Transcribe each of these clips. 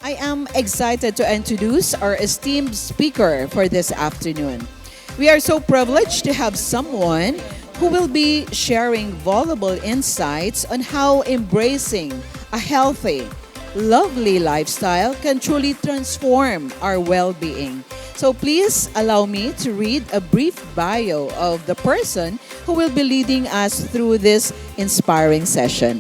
I am excited to introduce our esteemed speaker for this afternoon. We are so privileged to have someone who will be sharing valuable insights on how embracing a healthy, lovely lifestyle can truly transform our well being. So please allow me to read a brief bio of the person who will be leading us through this inspiring session.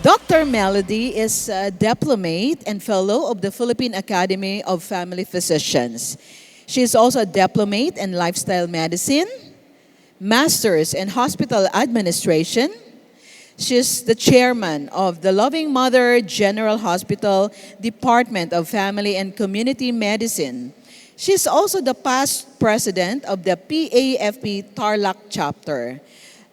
Dr. Melody is a diplomate and fellow of the Philippine Academy of Family Physicians. She is also a diplomate in lifestyle medicine, master's in hospital administration. She is the chairman of the Loving Mother General Hospital Department of Family and Community Medicine. She is also the past president of the PAFP Tarlac chapter.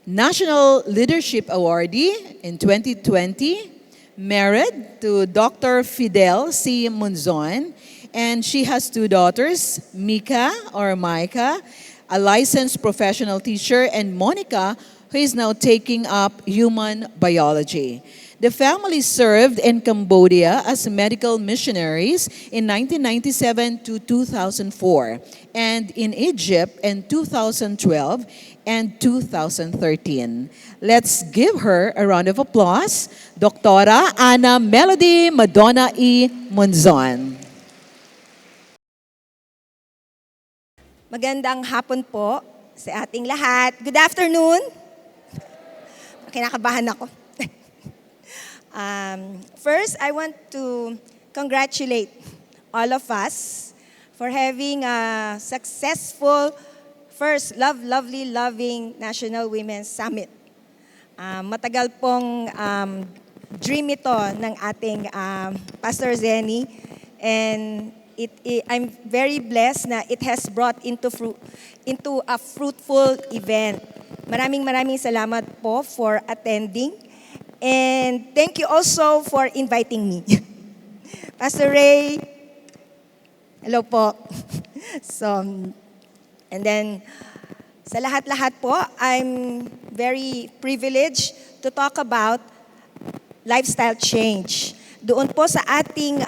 National Leadership Awardee in 2020, married to Dr. Fidel C. Munzon, and she has two daughters, Mika or Micah, a licensed professional teacher, and Monica, who is now taking up human biology. The family served in Cambodia as medical missionaries in 1997 to 2004, and in Egypt in 2012 and 2013. Let's give her a round of applause, Dr. Ana Melody Madonna E. Monzon. Magandang hapon po sa ating lahat. Good afternoon. Kinakabahan ako. First, I want to congratulate all of us for having a successful first Lovely Loving National Women's Summit. Matagal pong dream ito ng ating Pastor Zenny, and I'm very blessed na it has brought into a fruitful event. Maraming salamat po for attending, and thank you also for inviting me. Pastor Ray, hello po. And then, sa lahat-lahat po, I'm very privileged to talk about lifestyle change. Doon po sa ating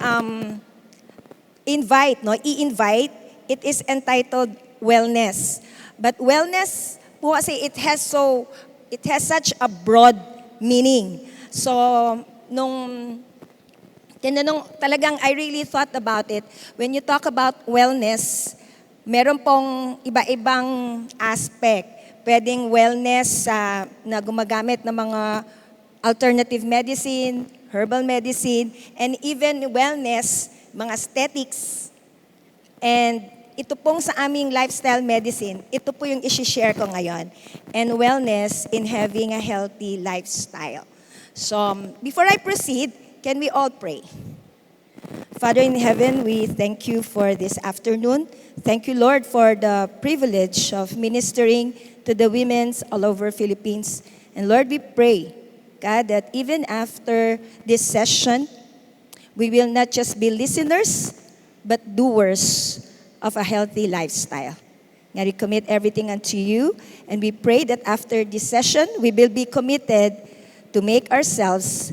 i-invite, it is entitled wellness. But wellness po kasi it has such a broad meaning. So, talagang I really thought about it. When you talk about wellness, meron pong iba-ibang aspect. Pwedeng wellness na gumagamit ng mga alternative medicine, herbal medicine, and even wellness, mga aesthetics. And ito pong sa aming lifestyle medicine, ito po yung isi-share ko ngayon. And wellness in having a healthy lifestyle. So, before I proceed, can we all pray? Father in heaven, we thank you for this afternoon. Thank you, Lord, for the privilege of ministering to the women all over Philippines. And Lord, we pray, God, that even after this session, we will not just be listeners, but doers of a healthy lifestyle. God, we commit everything unto you, and we pray that after this session, we will be committed to make ourselves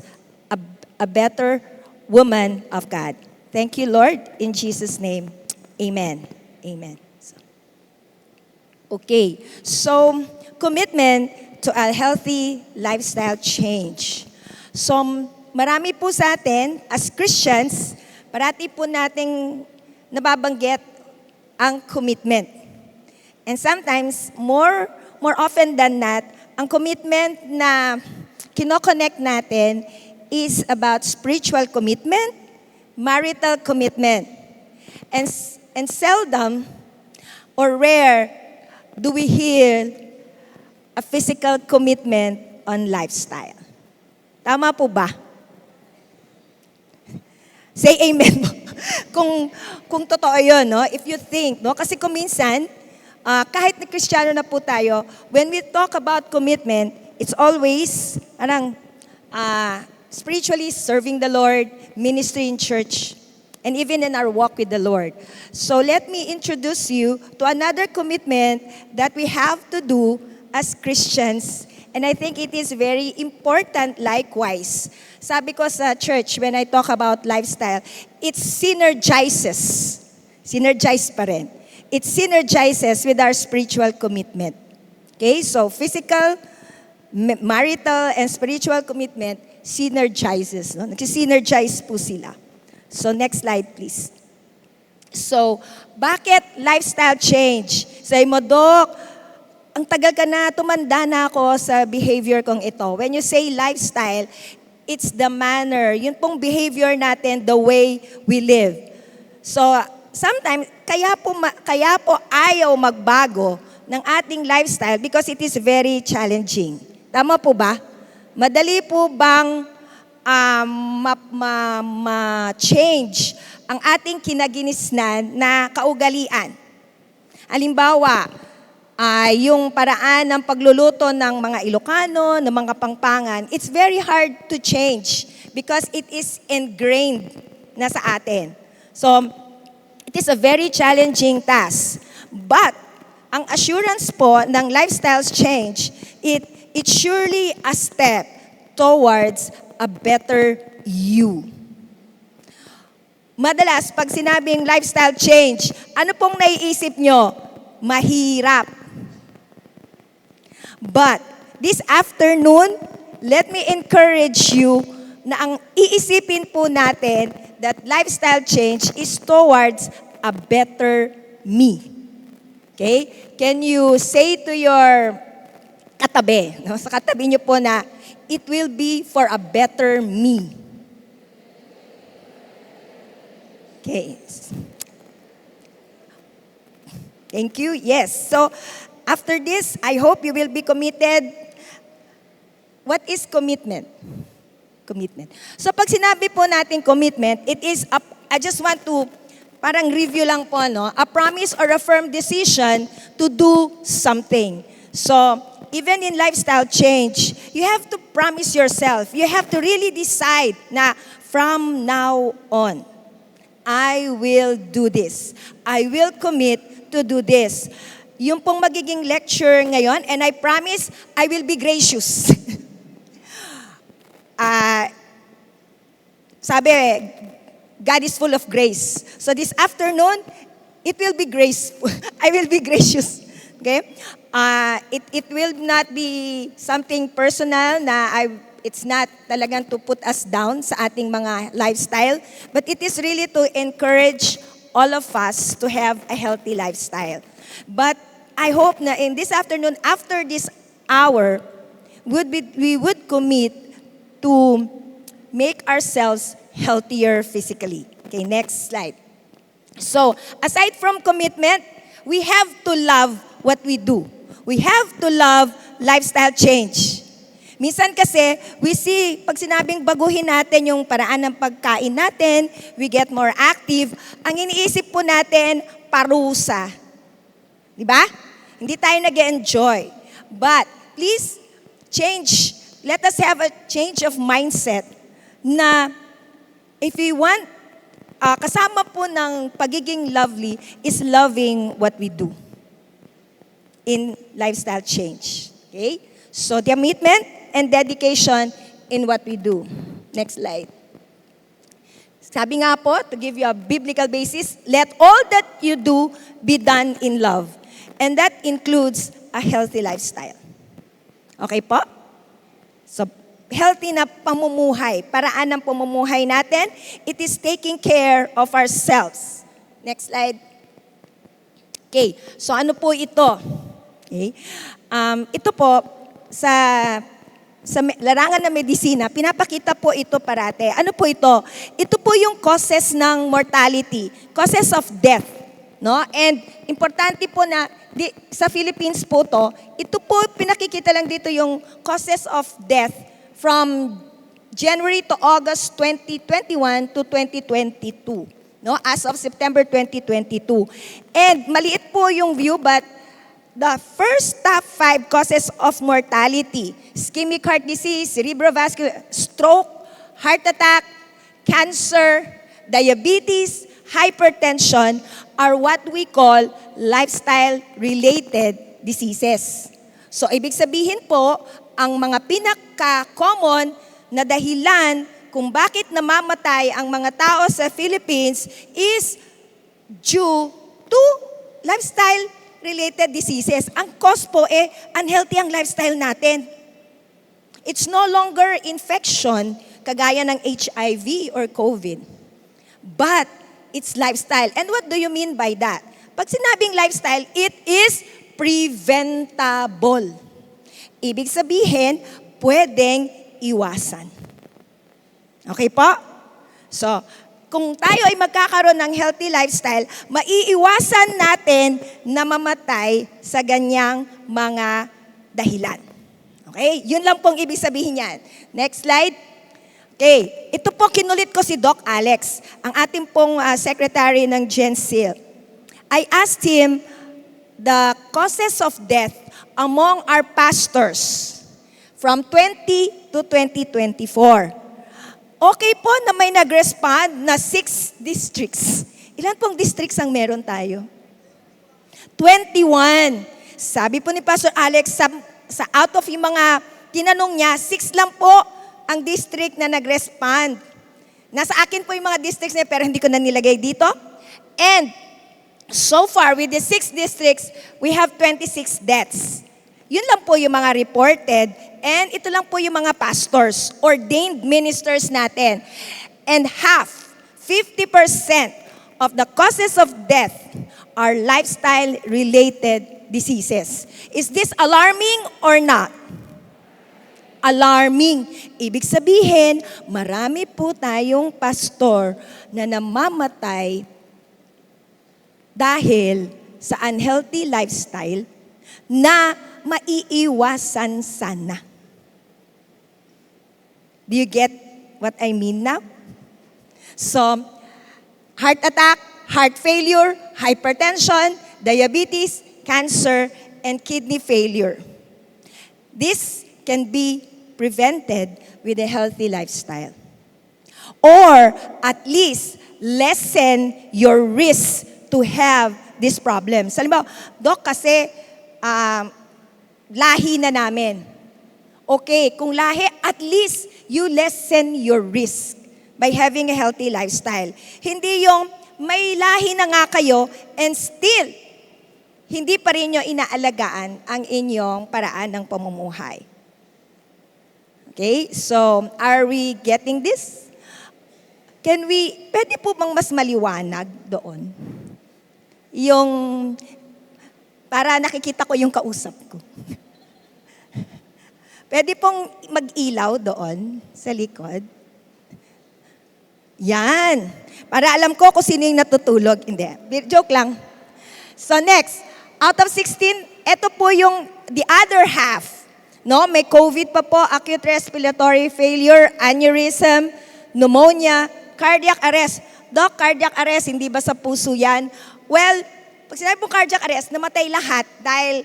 a better woman of God. Thank you, Lord, in Jesus' name. Amen. Amen. Okay, so commitment to a healthy lifestyle change. So, marami po sa atin, as Christians, parati po nating nababanggit ang commitment. And sometimes, more often than not, ang commitment na kinoconnect natin is about spiritual commitment, marital commitment. And seldom or rare do we hear a physical commitment on lifestyle. Tama po ba? Say amen. kung totoo yun, no? If you think, no? Kasi kung minsan, kahit na Kristiyano na po tayo, when we talk about commitment, it's always, spiritually serving the Lord, ministry in church, and even in our walk with the Lord. So let me introduce you to another commitment that we have to do as Christians, And I think it is very important likewise. Sabi ko sa church, when I talk about lifestyle, it synergizes. Synergize pa rin. It synergizes with our spiritual commitment. Okay, so physical, marital, and spiritual commitment synergizes. No? Nagsisynergize po sila. So next slide please. So, bakit lifestyle change? Say mo, Dok, ang tagal ka na, tumanda na ako sa behavior kong ito. When you say lifestyle, it's the manner, yun pong behavior natin, the way we live. So, sometimes, kaya po ayaw magbago ng ating lifestyle because it is very challenging. Tama po ba? Madali po bang ma-change ang ating kinaginisnan na kaugalian? Halimbawa, yung paraan ng pagluluto ng mga Ilocano, ng mga Pangpangan, it's very hard to change because it is ingrained na sa atin. So, it is a very challenging task. But, ang assurance po ng lifestyle change, it's surely a step towards a better you. Madalas, pag sinabing lifestyle change, ano pong naiisip nyo? Mahirap. But, this afternoon, let me encourage you na ang iisipin po natin that lifestyle change is towards a better me. Okay? Can you say to your katabi, no? Sa katabi nyo po na, it will be for a better me. Okay. Thank you. Yes. So, after this, I hope you will be committed. What is commitment? Commitment. So, pag sinabi po natin commitment, it is, I just want to, parang review lang po, no? A promise or a firm decision to do something. So, even in lifestyle change, you have to promise yourself. You have to really decide na from now on, I will do this. I will commit to do this. Yung pong magiging lecture ngayon, and I promise, I will be gracious. Sabi, God is full of grace. So this afternoon, it will be graceful. I will be gracious. Okay? It will not be something personal na it's not talagang to put us down sa ating mga lifestyle, but it is really to encourage all of us to have a healthy lifestyle. But I hope na in this afternoon, after this hour, we would commit to make ourselves healthier physically. Okay, next slide. So, aside from commitment, we have to love what we do. We have to love lifestyle change. Minsan kasi, we see, pag sinabing baguhin natin yung paraan ng pagkain natin, we get more active, ang iniisip po natin, parusa. Di ba? Hindi tayo nag-enjoy. But, please, change. Let us have a change of mindset na if we want, kasama po ng pagiging lovely is loving what we do in lifestyle change. Okay? So, commitment and dedication in what we do. Next slide. Sabi nga po, to give you a biblical basis, let all that you do be done in love. And that includes a healthy lifestyle. Okay po? So, healthy na pamumuhay, paraan ng pamumuhay natin, it is taking care of ourselves. Next slide. Okay, so ano po ito? Okay. Ito po, sa larangan ng medisina, pinapakita po ito parate. Ano po ito? Ito po yung causes ng mortality, causes of death. No? And importante po na sa Philippines po ito po pinakikita lang dito yung causes of death from January to August 2021 to 2022. No? As of September 2022. And maliit po yung view, but the first top 5 causes of mortality, ischemic heart disease, cerebrovascular, stroke, heart attack, cancer, diabetes, hypertension, are what we call lifestyle-related diseases. So, ibig sabihin po, ang mga pinaka-common na dahilan kung bakit namamatay ang mga tao sa Philippines is due to lifestyle-related diseases. Ang cause po unhealthy ang lifestyle natin. It's no longer infection kagaya ng HIV or COVID. But it's lifestyle. And what do you mean by that? Pag sinabing lifestyle, it is preventable. Ibig sabihin, pwedeng iwasan. Okay po? So, kung tayo ay magkakaroon ng healthy lifestyle, maiiwasan natin na mamatay sa ganyang mga dahilan. Okay? Yun lang pong ibig sabihin yan. Next slide. Okay. Ito po, kinulit ko si Doc Alex, ang ating pong secretary ng GenSil. I asked him the causes of death among our pastors from 20 to 2024. Okay po na may nag-respond na 6 districts. Ilan pong districts ang meron tayo? 21. Sabi po ni Pastor Alex, sa out of yung mga tinanong niya, 6 lang po ang district na nag-respond. Nasa akin po yung mga districts niya, pero hindi ko na nilagay dito. And so far, with the 6 districts, we have 26 deaths. Yun lang po yung mga reported. And ito lang po yung mga pastors, ordained ministers natin. And 50% of the causes of death are lifestyle-related diseases. Is this alarming or not? Alarming. Ibig sabihin, marami po tayong pastor na namamatay dahil sa unhealthy lifestyle na maiiwasan sana. Do you get what I mean now? So, heart attack, heart failure, hypertension, diabetes, cancer, and kidney failure. This can be prevented with a healthy lifestyle. Or at least lessen your risk to have these problems. Halimbawa, Doc, kasi lahi na namin. Okay, kung lahi, at least you lessen your risk by having a healthy lifestyle. Hindi yung may lahi na nga kayo and still, hindi pa rin nyo inaalagaan ang inyong paraan ng pamumuhay. Okay, so are we getting this? Pwede po bang mas maliwanag doon? Yung, para nakikita ko yung kausap ko. Pwede pong mag-ilaw doon sa likod. Yan. Para alam ko kung sino yung natutulog. Hindi. Joke lang. So next, out of 16, ito po yung the other half. No, may COVID pa po, acute respiratory failure, aneurysm, pneumonia, cardiac arrest. Doc, cardiac arrest, hindi ba sa puso yan? Well, pag sinabi po cardiac arrest, namatay lahat dahil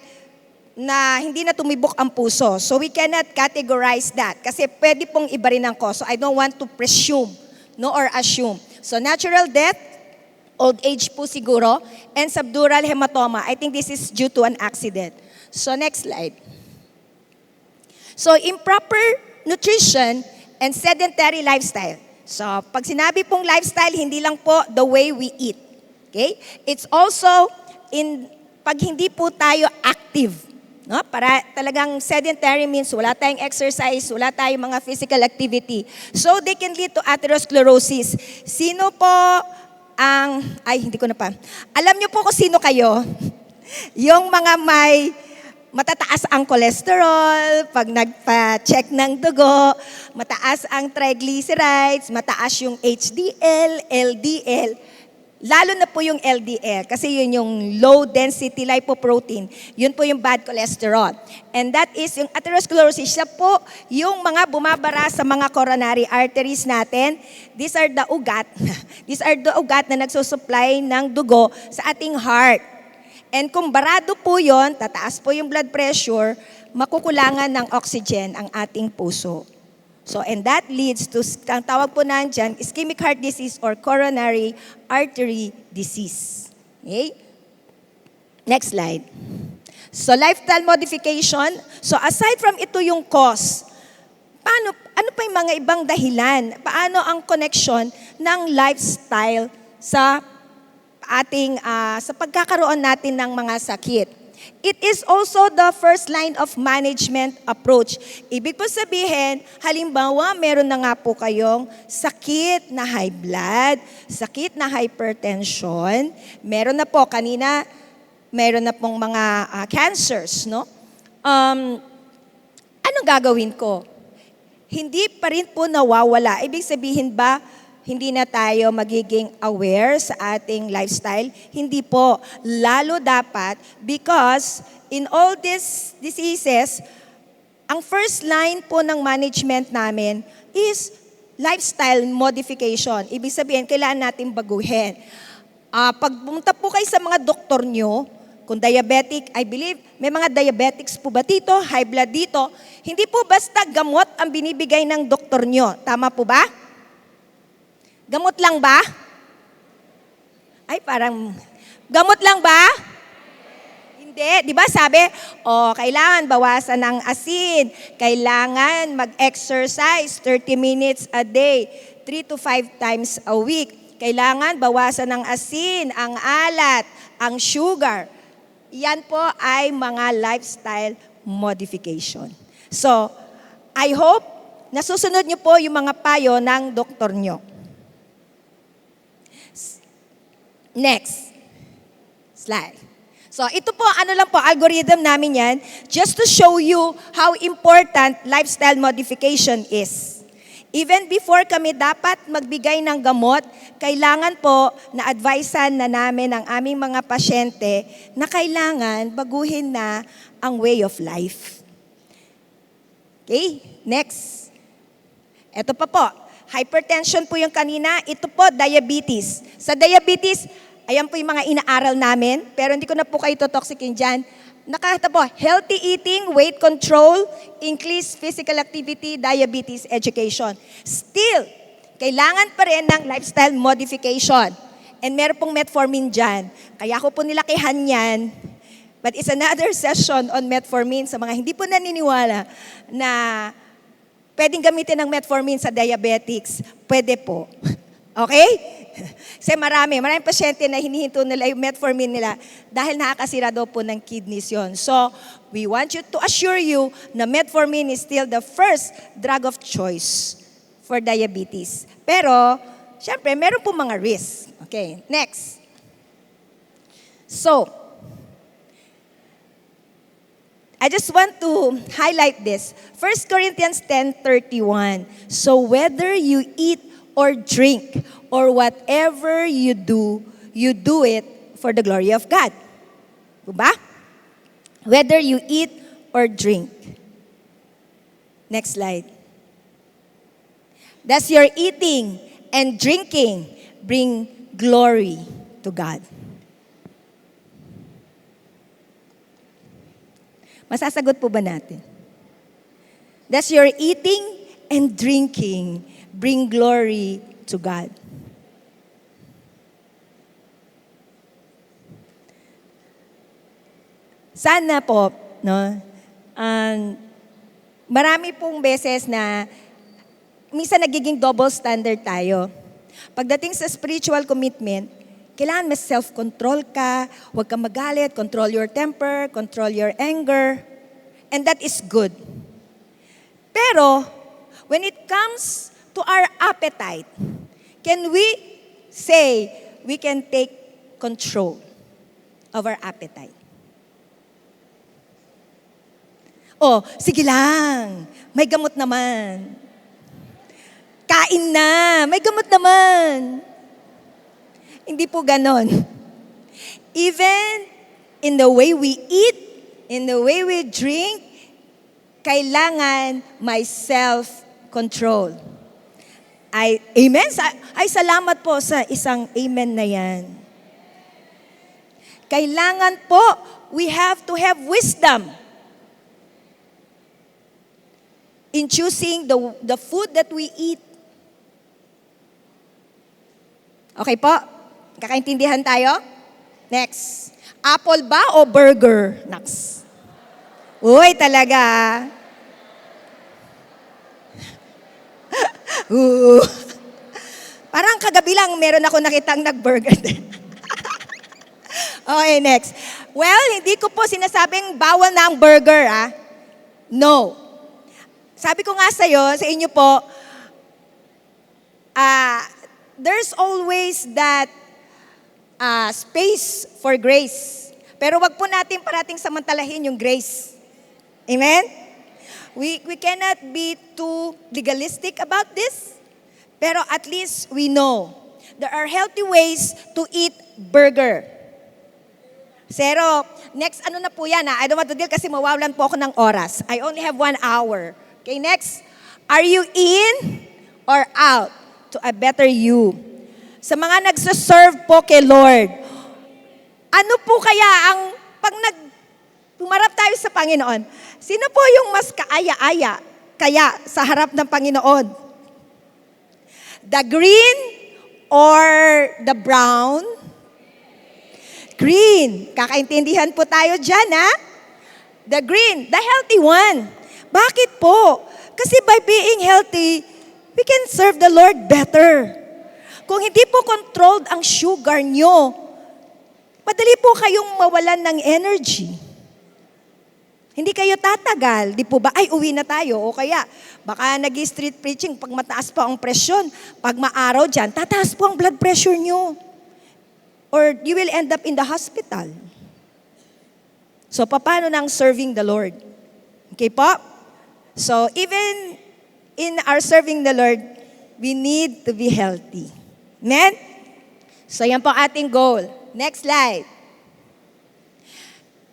na hindi na tumibok ang puso. So we cannot categorize that kasi pwede pong iba rin ang cause. So I don't want to presume, no, or assume. So natural death, old age po siguro, and subdural hematoma. I think this is due to an accident. So next slide. So improper nutrition and sedentary lifestyle. So pag sinabi pong lifestyle, hindi lang po the way we eat. Okay? It's also pag hindi po tayo active. No? Para talagang sedentary means wala tayong exercise, wala tayong mga physical activity. So they can lead to atherosclerosis. Sino po hindi ko na pa. Alam niyo po kung sino kayo? Yung mga may matataas ang cholesterol, pag nagpa-check ng dugo, mataas ang triglycerides, mataas yung HDL, LDL. Lalo na po yung LDL, kasi yun yung low density lipoprotein. Yun po yung bad cholesterol. And that is yung atherosclerosis. Siya po yung mga bumabara sa mga coronary arteries natin. These are the ugat. These are the ugat na nagsusupply ng dugo sa ating heart. And kung barado po yun, tataas po yung blood pressure, makukulangan ng oxygen ang ating puso. So, and that leads to, ang tawag po na dyan, ischemic heart disease or coronary artery disease. Okay? Next slide. So lifestyle modification, so aside from ito yung cause, ano pa yung mga ibang dahilan? Paano ang connection ng lifestyle sa sa pagkakaroon natin ng mga sakit? It is also the first line of management approach. Ibig po sabihin, halimbawa, meron na nga po kayong sakit na high blood, sakit na hypertension, meron na po kanina, meron na pong mga cancers, no? Anong gagawin ko? Hindi pa rin po nawawala. Ibig sabihin ba, hindi na tayo magiging aware sa ating lifestyle? Hindi po. Lalo dapat because in all these diseases, ang first line po ng management namin is lifestyle modification. Ibig sabihin, kailangan natin baguhin. Pag pumunta po kayo sa mga doktor nyo, kung diabetic, I believe, may mga diabetics po ba dito, high blood dito, hindi po basta gamot ang binibigay ng doktor nyo. Tama po ba? Gamot lang ba? Ay, parang, gamot lang ba? Hindi. Di ba sabi, kailangan bawasan ng asin, kailangan mag-exercise 30 minutes a day, 3 to 5 times a week. Kailangan bawasan ng asin, ang alat, ang sugar. Yan po ay mga lifestyle modification. So, I hope nasusunod niyo po yung mga payo ng doktor nyo. Next slide. So, ito po, algorithm namin yan, just to show you how important lifestyle modification is. Even before kami dapat magbigay ng gamot, kailangan po na advisean na namin ang aming mga pasyente na kailangan baguhin na ang way of life. Okay, next. Ito pa po, hypertension po yung kanina, ito po diabetes. Sa diabetes, ayan po yung mga inaaral namin, pero hindi ko na po kayo totoxikin dyan. Nakata po, healthy eating, weight control, increased physical activity, diabetes education. Still, kailangan pa rin ng lifestyle modification. And meron pong metformin dyan. Kaya ko po nilakihan yan. But it's another session on metformin sa mga hindi po naniniwala na pwedeng gamitin ng metformin sa diabetics. Pwede po. Okay? Kasi maraming pasyente na hinihinto nila yung metformin nila dahil nakakasira daw po ng kidneys yon. So, we want you to assure you na metformin is still the first drug of choice for diabetes. Pero, syempre, meron po mga risks. Okay, next. So, I just want to highlight this. 1 Corinthians 10:31. So, whether you eat or drink, or whatever you do it for the glory of God. Diba? Whether you eat or drink. Next slide. Does your eating and drinking bring glory to God? Masasagot po ba natin? Does your eating and drinking bring glory to God? Sana po, no? Marami pong beses na minsan nagiging double standard tayo. Pagdating sa spiritual commitment, kailangan may self-control ka, huwag kang magalit, control your temper, control your anger, and that is good. Pero, when it comes to our appetite, can we say we can take control of our appetite? Sige lang, may gamot naman. Kain na, may gamot naman. Hindi po ganon. Even in the way we eat, in the way we drink, kailangan may self-control. Amen? Salamat po sa isang amen na yan. Kailangan po, we have to have wisdom in choosing the food that we eat. Okay po? Kakaintindihan tayo? Next. Apple ba o burger? Next. Uy, talaga. Ooh. Parang kagabi lang meron ako nakitang nag-burger din. Okay, next. Well, hindi ko po sinasabing bawal na ang burger, ah. No. Sabi ko nga sa inyo po, there's always that space for grace. Pero wag po natin parating samantalahin yung grace. Amen? We cannot be too legalistic about this, pero at least we know there are healthy ways to eat burger. Pero, next, ano na po yan, I don't want to deal kasi mawawalan po ako ng oras. I only have 1 hour. Okay, next. Are you in or out to a better you? Sa mga nagsaserve po kay Lord, ano po kaya ang, pag pumarap tayo sa Panginoon, sino po yung mas kaaya-aya kaya sa harap ng Panginoon? The green or the brown? Green. Kakaintindihan po tayo dyan, ha? The green, the healthy one. Bakit po? Kasi by being healthy, we can serve the Lord better. Kung hindi po controlled ang sugar nyo, madali po kayong mawalan ng energy. Hindi kayo tatagal. Di po ba, ay uwi na tayo. O kaya, baka nag-street preaching, pag mataas pa ang presyon, pag maaraw dyan, tataas po ang blood pressure nyo. Or you will end up in the hospital. So, paano nang serving the Lord? Okay po? So, even in our serving the Lord, we need to be healthy. Amen? So, yan po ating goal. Next slide.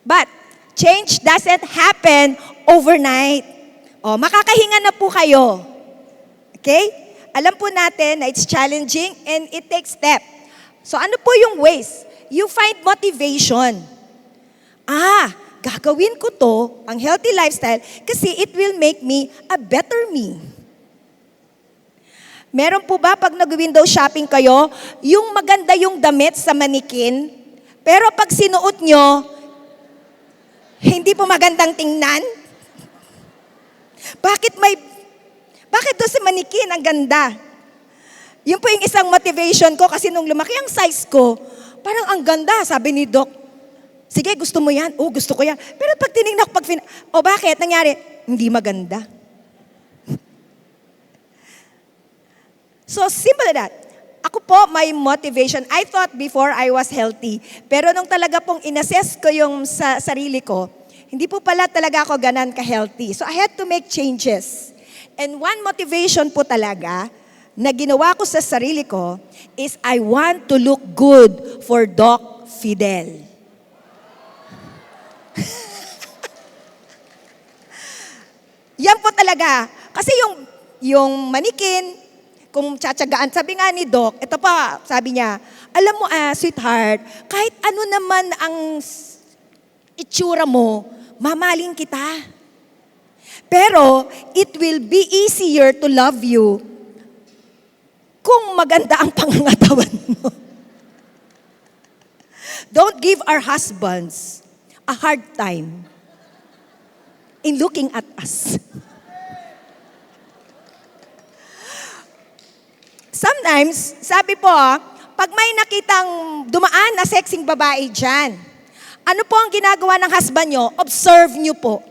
But, change doesn't happen overnight. O, makakahinga na po kayo. Okay? Alam po natin na it's challenging and it takes step. So ano po yung ways? You find motivation. Gagawin ko to, ang healthy lifestyle, kasi it will make me a better me. Meron po ba pag nag-window shopping kayo, yung maganda yung damit sa manikin, pero pag sinuot nyo, hindi po magandang tingnan? Bakit doon sa manikin ang ganda? Yun po yung isang motivation ko kasi nung lumaki ang size ko, parang ang ganda, sabi ni Doc. Sige, gusto mo yan? Oo, gusto ko yan. Pero pag tinignan ko, bakit? Nangyari, hindi maganda. So, simple that. Ako po, my motivation, I thought before I was healthy. Pero nung talaga pong inassess ko yung sa sarili ko, hindi po pala talaga ako ganan ka-healthy. So, I had to make changes. And one motivation po talaga, na ginawa ko sa sarili ko is I want to look good for Doc Fidel. Yan po talaga. Kasi yung manikin, kung tsatsagaan, sabi nga ni Doc, ito pa, sabi niya, alam mo sweetheart, kahit ano naman ang itsura mo, mamaling kita. Pero, it will be easier to love you kung maganda ang pangangatawan mo. Don't give our husbands a hard time in looking at us. Sometimes, sabi po, pag may nakitang dumaan na sexing babae dyan, ano po ang ginagawa ng husband nyo? Observe nyo po.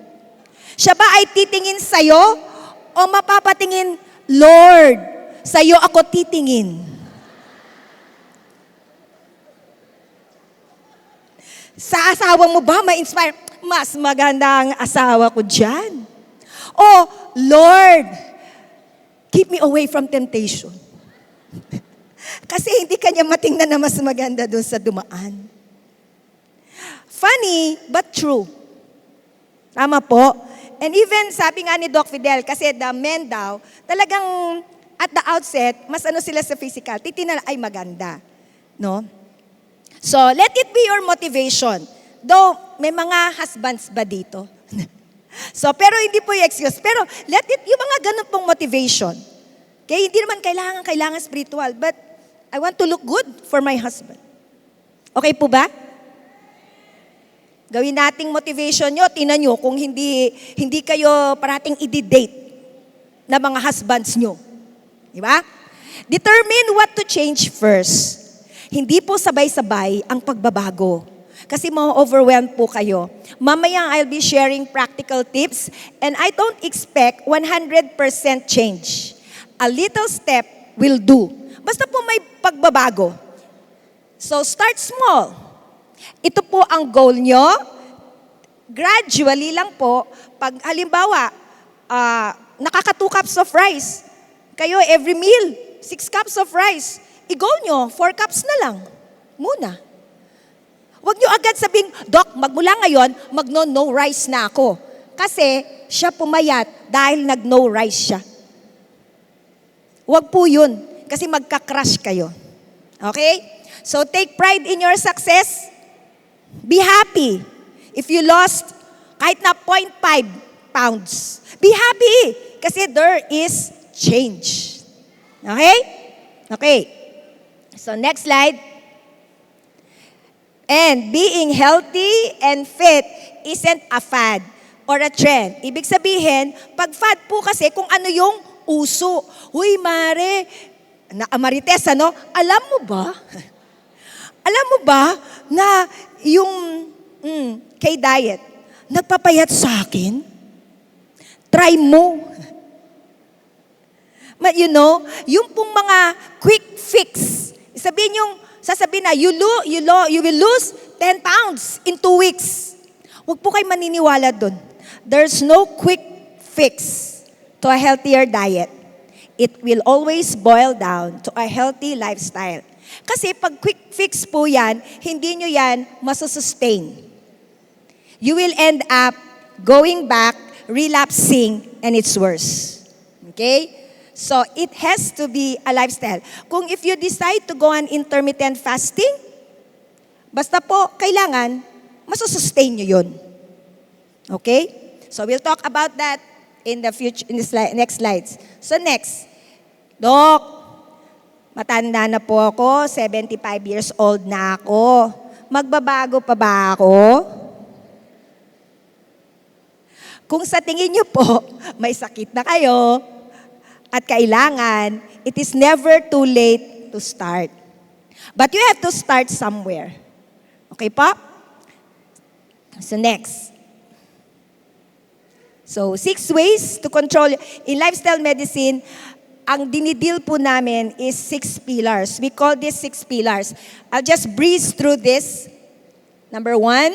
Siya ba ay titingin sa'yo o mapapatingin, Lord, sa'yo ako titingin. Sa asawa mo ba ma-inspire? Mas maganda ang asawa ko dyan. O, Lord, keep me away from temptation. Kasi hindi kanya matingnan na mas maganda doon sa dumaan. Funny, but true. Tama po. And even sabi nga ni Doc Fidel, kasi the men daw, talagang at the outset, mas ano sila sa physical, titingnan ay maganda. No? So, let it be your motivation. Though, may mga husbands ba dito? So, pero hindi po yung excuse. Pero, let it, yung mga ganun pong motivation. Okay, hindi naman kailangan spiritual, but I want to look good for my husband. Okay po ba? Gawin nating motivation nyo, tinan nyo kung hindi kayo parating i-date na mga husbands nyo. Di ba? Determine what to change first. Hindi po sabay-sabay ang pagbabago. Kasi ma-overwhelm po kayo. Mamaya I'll be sharing practical tips and I don't expect 100% change. A little step will do. Basta po may pagbabago. So start small. Ito po ang goal nyo. Gradually lang po, pag halimbawa, nakaka 2 cups of rice. Kayo every meal, 6 cups of rice. I-goal nyo, 4 cups na lang. Muna. Huwag nyo agad sabing, Doc, magmula ngayon, no rice na ako. Kasi siya pumayat dahil nag-no rice siya. Huwag po yun. Kasi magka-crush kayo. Okay? So take pride in your success. Be happy. If you lost kahit na 0.5 pounds, be happy. Kasi there is change. Okay? Okay. So next slide. And being healthy and fit isn't a fad or a trend. Ibig sabihin, pag fad po kasi kung ano yung uso. Huy, Mare, Marites, ano? Alam mo ba? Alam mo ba na yung K-diet, nagpapayat sa akin? Try mo. You know, yung pong mga quick fix. Sasabihin na, you will lose 10 pounds in 2 weeks. Huwag po kayo maniniwala dun. There's no quick fix to a healthier diet. It will always boil down to a healthy lifestyle. Kasi pag quick fix po yan, hindi nyo yan masusustain. You will end up going back, relapsing, and it's worse. Okay? So, it has to be a lifestyle. Kung if you decide to go on intermittent fasting, basta po, kailangan, masusustain nyo yun. Okay? So, we'll talk about that in the future, in the next slides. So, next. Doc, matanda na po ako, 75 years old na ako. Magbabago pa ba ako? Kung sa tingin nyo po, may sakit na kayo, at kailangan, it is never too late to start. But you have to start somewhere. Okay po? So next. So 6 ways to control. In lifestyle medicine, ang dinidil po namin is 6 pillars. We call this 6 pillars. I'll just breeze through this. Number 1,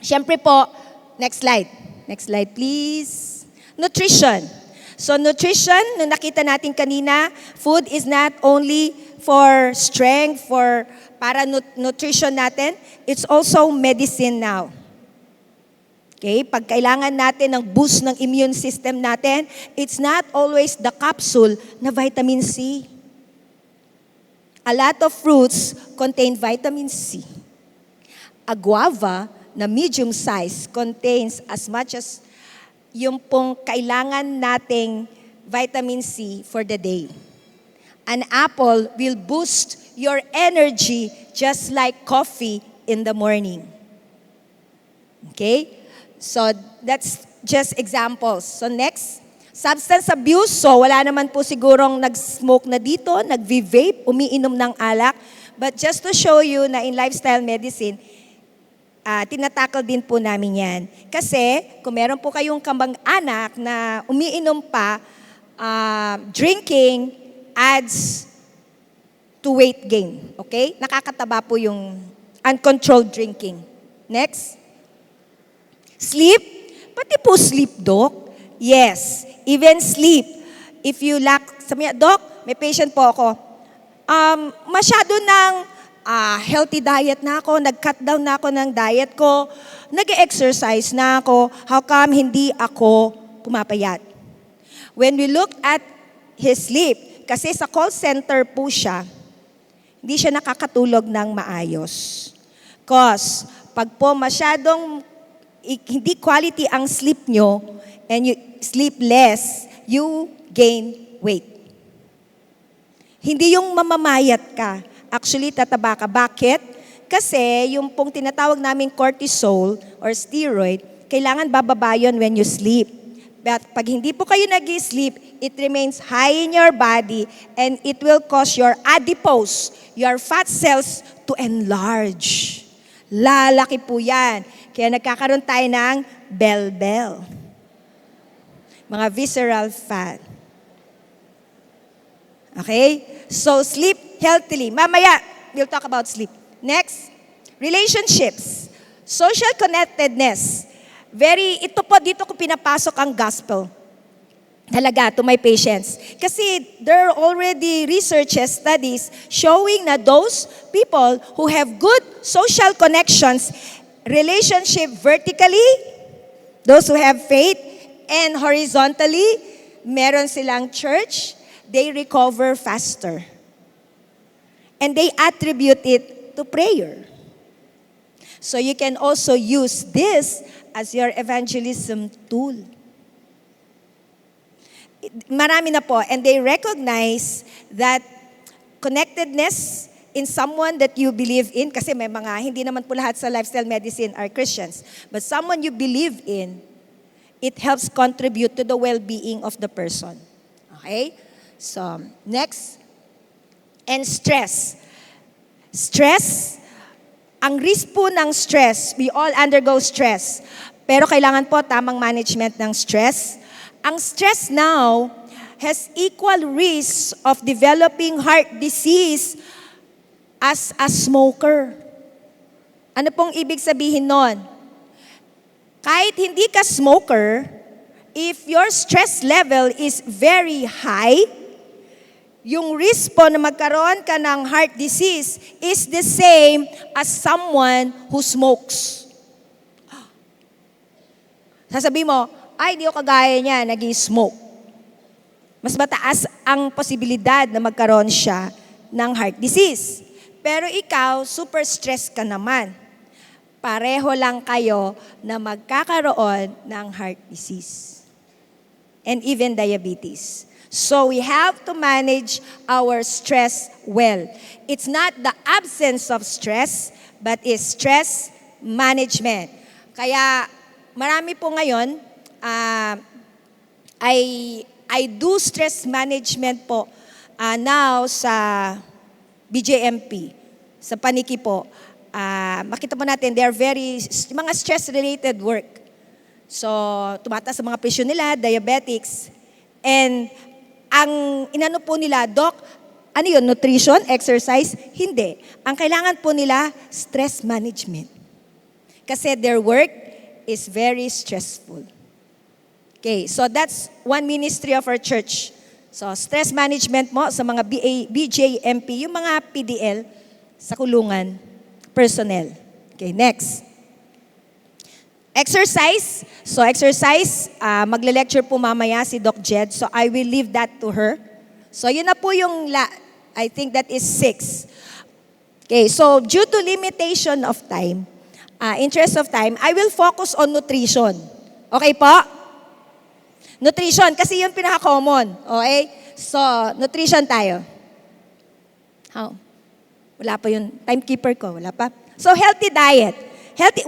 syempre po, next slide. Next slide please. Nutrition. So nutrition, nung nakita natin kanina, food is not only for strength, para nutrition natin, it's also medicine now. Okay, pag kailangan natin ng boost ng immune system natin, it's not always the capsule na vitamin C. A lot of fruits contain vitamin C. A guava na medium size contains as much as yung pong kailangan nating vitamin C for the day. An apple will boost your energy just like coffee in the morning. Okay? So, that's just examples. So, next. Substance abuse. So, wala naman po sigurong nag-smoke na dito, nag-vape, umiinom ng alak. But just to show you na in lifestyle medicine, tinatakal din po namin yan. Kasi, kung meron po kayong kamag-anak na umiinom pa, drinking adds to weight gain. Okay? Nakakataba po yung uncontrolled drinking. Next. Sleep. Pati po sleep, Doc. Yes. Even sleep. If you lack, sabi niya, Doc, may patient po ako. Masyado ng healthy diet na ako, nag-cut down na ako ng diet ko, nag-exercise na ako, how come hindi ako pumapayat? When we look at his sleep, kasi sa call center po siya, hindi siya nakakatulog ng maayos. Because pag po masyadong hindi quality ang sleep nyo, and you sleep less, you gain weight. Hindi yung mamamayat ka. Actually, tataba ka. Bakit? Kasi yung pong tinatawag namin cortisol or steroid, kailangan bababa yun when you sleep. But pag hindi po kayo nag-sleep, it remains high in your body and it will cause your adipose, your fat cells to enlarge. Lalaki po yan. Kaya nagkakaroon tayo ng bell-bell. Mga visceral fat. Okay? So, sleep healthily. Mamaya, we'll talk about sleep. Next, relationships. Social connectedness. Ito po, dito ko pinapasok ang gospel. Talaga, to my patients. Kasi there are already researches, studies, showing na those people who have good social connections, relationship vertically, those who have faith, and horizontally, meron silang church, they recover faster. And they attribute it to prayer. So you can also use this as your evangelism tool. Marami na po, and they recognize that connectedness in someone that you believe in, kasi may mga, hindi naman po lahat sa lifestyle medicine are Christians, but someone you believe in, it helps contribute to the well-being of the person. Okay? So, next, and stress. Stress, ang risk po ng stress, we all undergo stress, pero kailangan po tamang management ng stress. Ang stress now has equal risk of developing heart disease as a smoker. Ano pong ibig sabihin nun? Kahit hindi ka smoker, if your stress level is very high, yung risk po na magkaroon ka ng heart disease is the same as someone who smokes. Sasabihin mo, ay, di ko kagaya niya, nag-smoke. Mas mataas ang posibilidad na magkaroon siya ng heart disease. Pero ikaw, super stress ka naman. Pareho lang kayo na magkakaroon ng heart disease. And even diabetes. So we have to manage our stress well. It's not the absence of stress, but it's stress management. Kaya marami po ngayon, I do stress management po now sa BJMP, sa Paniki po. Makita po natin, they are mga stress-related work. So, tumataas sa mga presyon nila, diabetics. And ang inano po nila, Doc, ano yun, nutrition, exercise? Hindi. Ang kailangan po nila, stress management. Kasi their work is very stressful. Okay, so that's one ministry of our church. So, stress management mo sa mga BJMP, yung mga PDL sa kulungan, personnel. Okay, next. Exercise. So, exercise, magle-lecture po mamaya si Doc Jed. So, I will leave that to her. So, yun na po yung, I think that is 6. Okay, so, due to limitation of time, interest of time, I will focus on nutrition. Okay po? Nutrition, kasi yun pinaka-common. Okay? So, nutrition tayo. How? Wala pa yun. Timekeeper ko, wala pa. So, healthy diet.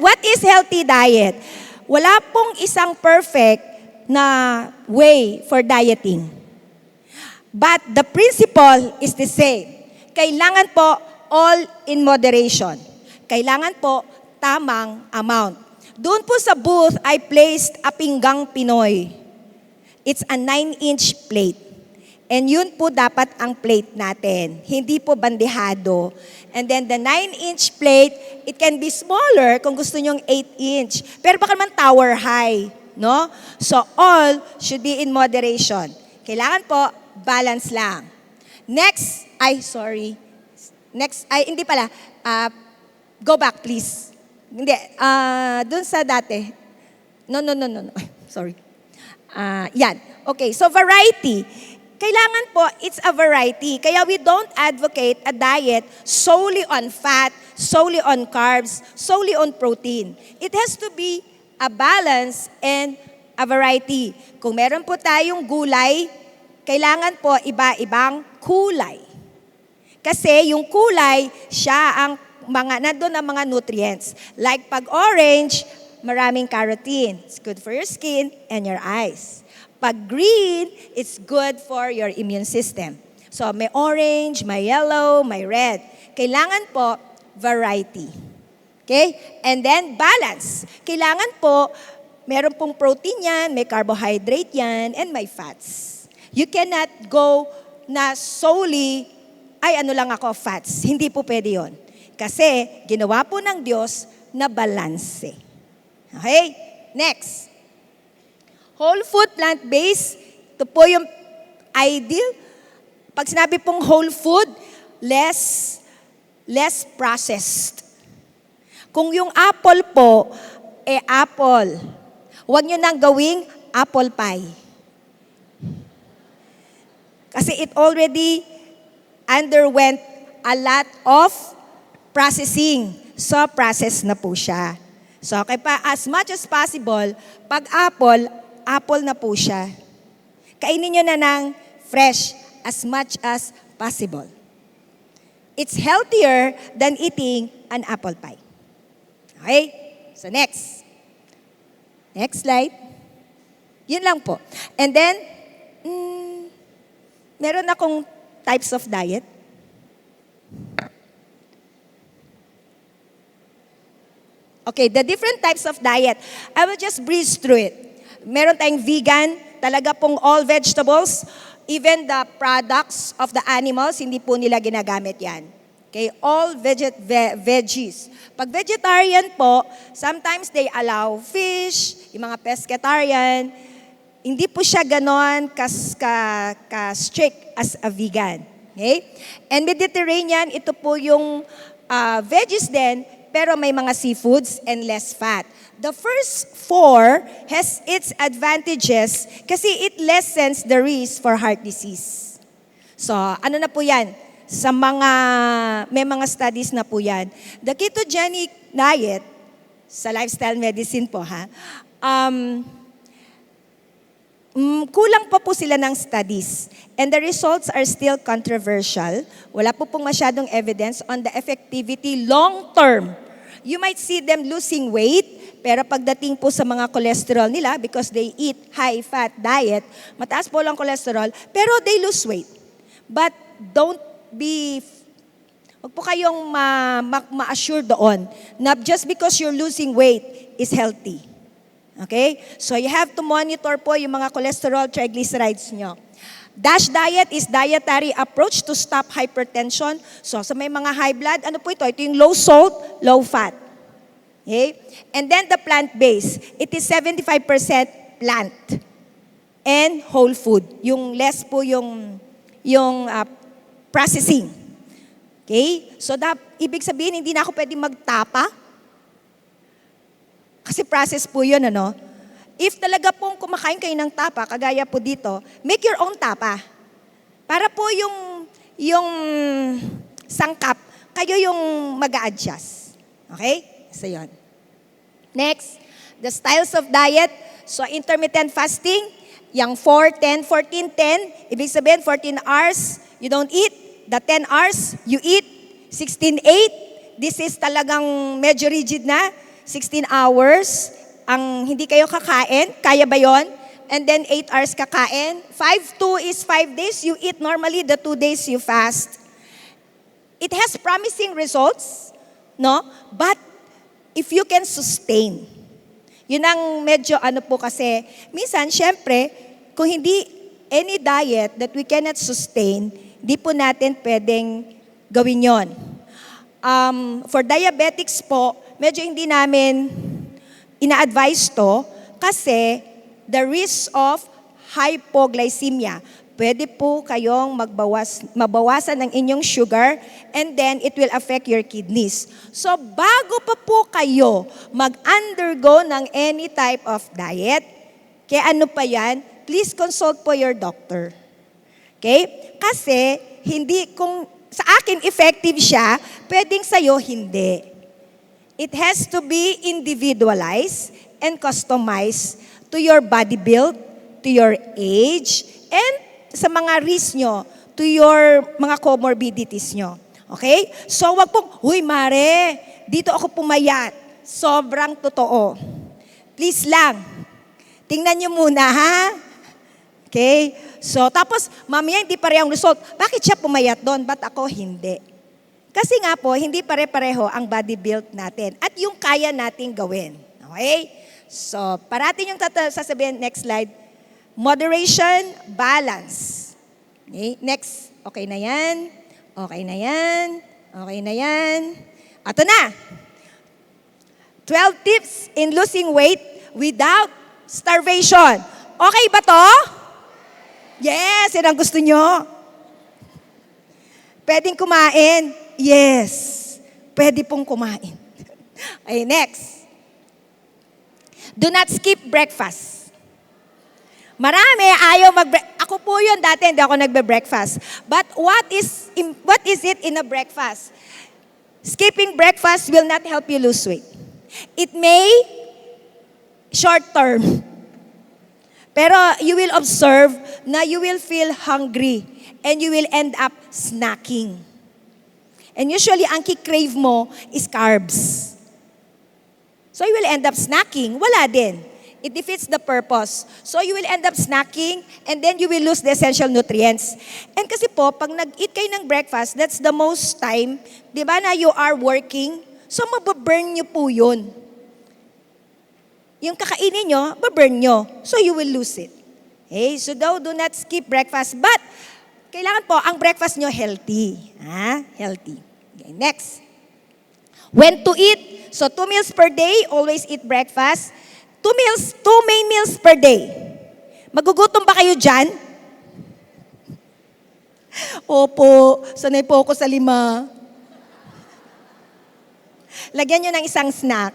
What is healthy diet? Wala pong isang perfect na way for dieting. But the principle is the same. Kailangan po all in moderation. Kailangan po tamang amount. Doon po sa booth, I placed a pinggang Pinoy. It's a 9-inch plate. And yun po dapat ang plate natin. Hindi po bandehado. And then the 9-inch plate, it can be smaller kung gusto nyong 8-inch. Pero baka naman tower high. No? So all should be in moderation. Kailangan po, balance lang. Next, hindi pala. Go back, please. Hindi, dun sa dati. No. Sorry. Yan. Okay, so variety. Kailangan po, it's a variety. Kaya we don't advocate a diet solely on fat, solely on carbs, solely on protein. It has to be a balance and a variety. Kung meron po tayong gulay, kailangan po iba-ibang kulay. Kasi yung kulay, siya ang nandun ang mga nutrients. Like pag orange, maraming carotene. It's good for your skin and your eyes. Pag green, it's good for your immune system. So may orange, may yellow, may red. Kailangan po variety. Okay? And then balance. Kailangan po, meron pong protein yan, may carbohydrate yan, and may fats. You cannot go na solely, ay ano lang ako, fats. Hindi po pwede yun. Kasi ginawa po ng Diyos na balanse. Okay? Next. Whole food, plant-based, ito po yung ideal. Pag sinabi pong whole food, less processed. Kung yung apple po, apple. Huwag nyo nang gawing apple pie. Kasi it already underwent a lot of processing. So, processed na po siya. So, kaya pa, as much as possible, pag apple na po siya. Kainin nyo na ng fresh as much as possible. It's healthier than eating an apple pie. Okay? So, next. Next slide. Yun lang po. And then, meron akong types of diet. Okay, the different types of diet. I will just breeze through it. Meron tayong vegan, talaga pong all vegetables, even the products of the animals, hindi po nila ginagamit yan. Okay, all veggies. Pag vegetarian po, sometimes they allow fish, yung mga pescatarian, hindi po siya ganon ka-strict as a vegan. Okay? And Mediterranean, ito po yung veggies din, pero may mga seafoods and less fat. The first four has its advantages kasi it lessens the risk for heart disease. So, ano na po yan? May mga studies na po yan. The ketogenic diet, sa lifestyle medicine po kulang pa po sila ng studies. And the results are still controversial. Wala po pong masyadong evidence on the effectivity long term. You might see them losing weight, pero pagdating po sa mga cholesterol nila, because they eat high-fat diet, mataas po lang cholesterol, pero they lose weight. But wag po kayong ma-assure doon na just because you're losing weight is healthy. Okay? So you have to monitor po yung mga cholesterol, triglycerides nyo. DASH diet is dietary approach to stop hypertension. So sa may mga high blood, ano po ito? Ito yung low salt, low fat. Okay? And then the plant-based. It is 75% plant and whole food. Yung less po yung processing. Okay? So ibig sabihin, hindi na ako pwedeng magtapa. Kasi process po yun, ano? If talaga pong kumakain kayo ng tapa, kagaya po dito, make your own tapa. Para po yung sangkap, kayo yung mag-a-adjust. Okay? So yun. Next, the styles of diet. So intermittent fasting, yung 4, 10, 14, 10. Ibig sabihin, 14 hours, you don't eat. The 10 hours, you eat. 16, 8. This is talagang medyo rigid na. 16 hours, ang hindi kayo kakain, kaya ba yon? And then 8 hours kakain. 5-2 is 5 days, you eat normally, the 2 days you fast. It has promising results, no? But if you can sustain, yun ang medyo po kasi, minsan, syempre, kung hindi any diet that we cannot sustain, di po natin pwedeng gawin yon. For diabetics po, medyo hindi namin ina-advise to kasi the risk of hypoglycemia. Pwede po kayong mabawasan ng inyong sugar and then it will affect your kidneys. So bago pa po kayo mag-undergo ng any type of diet, kaya ano pa yan, please consult po your doctor. Okay? Kasi kung sa akin effective siya, pwedeng sa'yo hindi. It has to be individualized and customized to your body build, to your age, and sa mga risk nyo, to your mga comorbidities nyo. Okay? So wag pong, huy Mare, dito ako pumayat. Sobrang totoo. Please lang, tingnan nyo muna ha. Okay? So tapos, mamaya hindi parehong result. Bakit siya pumayat doon? Ba't ako hindi? Kasi nga po, hindi pare-pareho ang body build natin at yung kaya nating gawin. Okay? So, parating yung sasabihin, next slide. Moderation, balance. Okay? Next. Okay na yan. Okay na yan. Okay na yan. Ato na. 12 tips in losing weight without starvation. Okay ba to? Yes, yan ang gusto nyo. Pwedeng kumain? Yes. Pwede pong kumain. Okay, next. Do not skip breakfast. Marami ayaw Ako po yun dati, hindi ako nagbe-breakfast. But what is it in a breakfast? Skipping breakfast will not help you lose weight. It may short term. Pero you will observe na you will feel hungry and you will end up snacking. And usually, ang kikrave mo is carbs. So you will end up snacking. Wala din. It defeats the purpose. So you will end up snacking and then you will lose the essential nutrients. And kasi po, pag nag-eat kayo ng breakfast, that's the most time, di ba na you are working, so mababurn nyo po yun. Yung kakainin nyo, baburn nyo. So you will lose it. Okay? So do not skip breakfast. But, kailangan po, ang breakfast nyo healthy. Healthy. Okay, next. When to eat. So 2 meals per day, always eat breakfast. 2 main meals per day. Magugutom ba kayo dyan? Opo, sanay po ako sa 5. Lagyan nyo ng isang snack.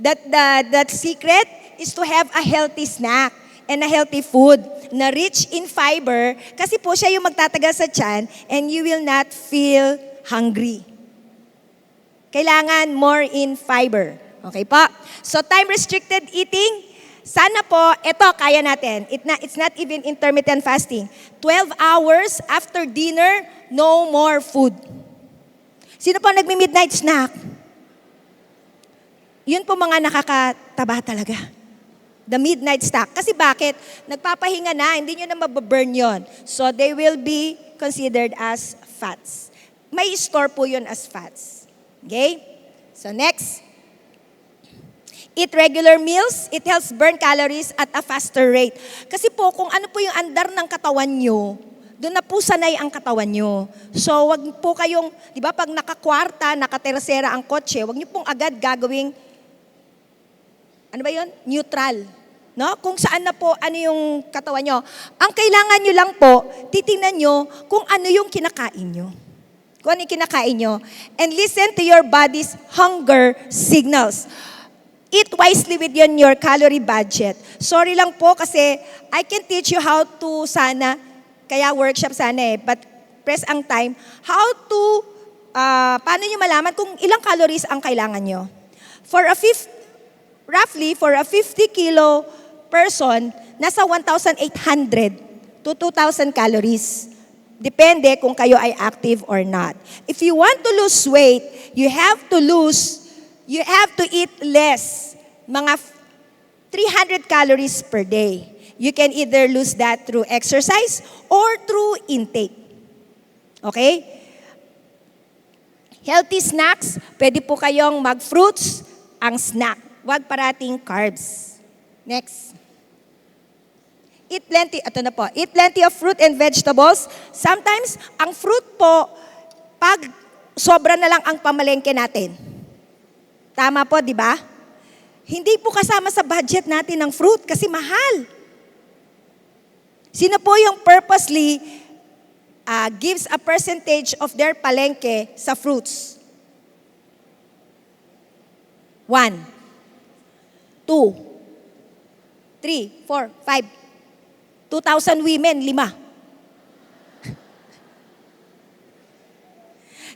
That secret is to have a healthy snack and a healthy food na rich in fiber kasi po siya yung magtatagal sa tiyan and you will not feel hungry. Kailangan more in fiber. Okay po? So time-restricted eating, sana po, ito kaya natin. It's not even intermittent fasting. 12 hours after dinner, no more food. Sino po nagmi-midnight snack? Yun po mga nakakataba talaga. The midnight snack. Kasi bakit? Nagpapahinga na, hindi nyo na mababurn yon. So they will be considered as fats. May store po yun as fats. Okay? So next. Eat regular meals, it helps burn calories at a faster rate. Kasi po, kung ano po yung andar ng katawan nyo, doon na po sanay ang katawan nyo. So, wag po kayong, di ba, pag nakakwarta, nakaterasera ang kotse, wag nyo pong agad gagawing, ano ba yun? Neutral. No? Kung saan na po, ano yung katawan nyo. Ang kailangan nyo lang po, titingnan nyo kung ano yung kinakain nyo. Kung ano yung kinakain nyo. And listen to your body's hunger signals. Eat wisely within your calorie budget. Sorry lang po kasi I can teach you how to sana, kaya workshop sana but press ang time, how to, paano nyo malaman kung ilang calories ang kailangan nyo. Roughly, for a 50 kilo person, nasa 1,800 to 2,000 calories. Depende kung kayo ay active or not. If you want to lose weight, you have to eat less, mga 300 calories per day. You can either lose that through exercise or through intake. Okay? Healthy snacks, pwede po kayong mag-fruits, ang snack. Huwag parating carbs. Next. Eat plenty of fruit and vegetables. Sometimes, ang fruit po, pag sobra na lang ang pamalengke natin. Tama po, di ba? Hindi po kasama sa budget natin ng fruit kasi mahal. Sino po yung purposely gives a percentage of their palengke sa fruits? 1, 2, 3, 4, 5. 2,000 women, 5.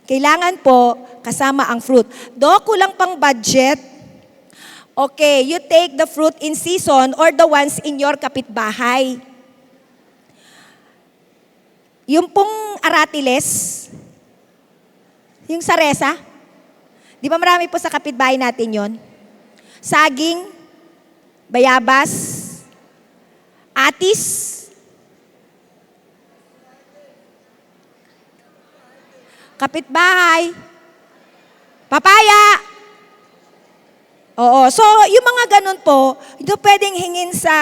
Kailangan po kasama ang fruit. Kulang pang budget. Okay, you take the fruit in season or the ones in your kapitbahay. Yung pong aratiles, Yung saresa. Di ba marami po sa kapitbahay natin yon? Saging, bayabas, atis, kapitbahay, papaya. Oo. So, yung mga ganun po, hindi pwedeng hingin sa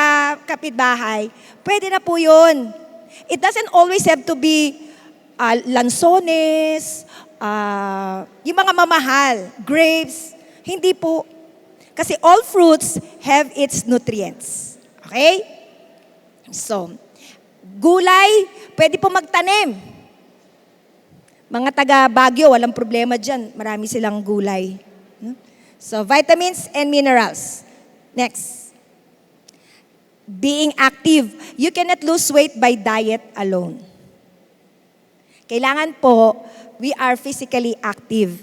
kapitbahay. Pwede na po yun. It doesn't always have to be lansones, yung mga mamahal, grapes. Hindi po. Kasi all fruits have its nutrients. Okay? So, gulay, pwede po magtanim. Mga taga Baguio, walang problema dyan. Marami silang gulay. So, vitamins and minerals. Next. Being active. You cannot lose weight by diet alone. Kailangan po, we are physically active.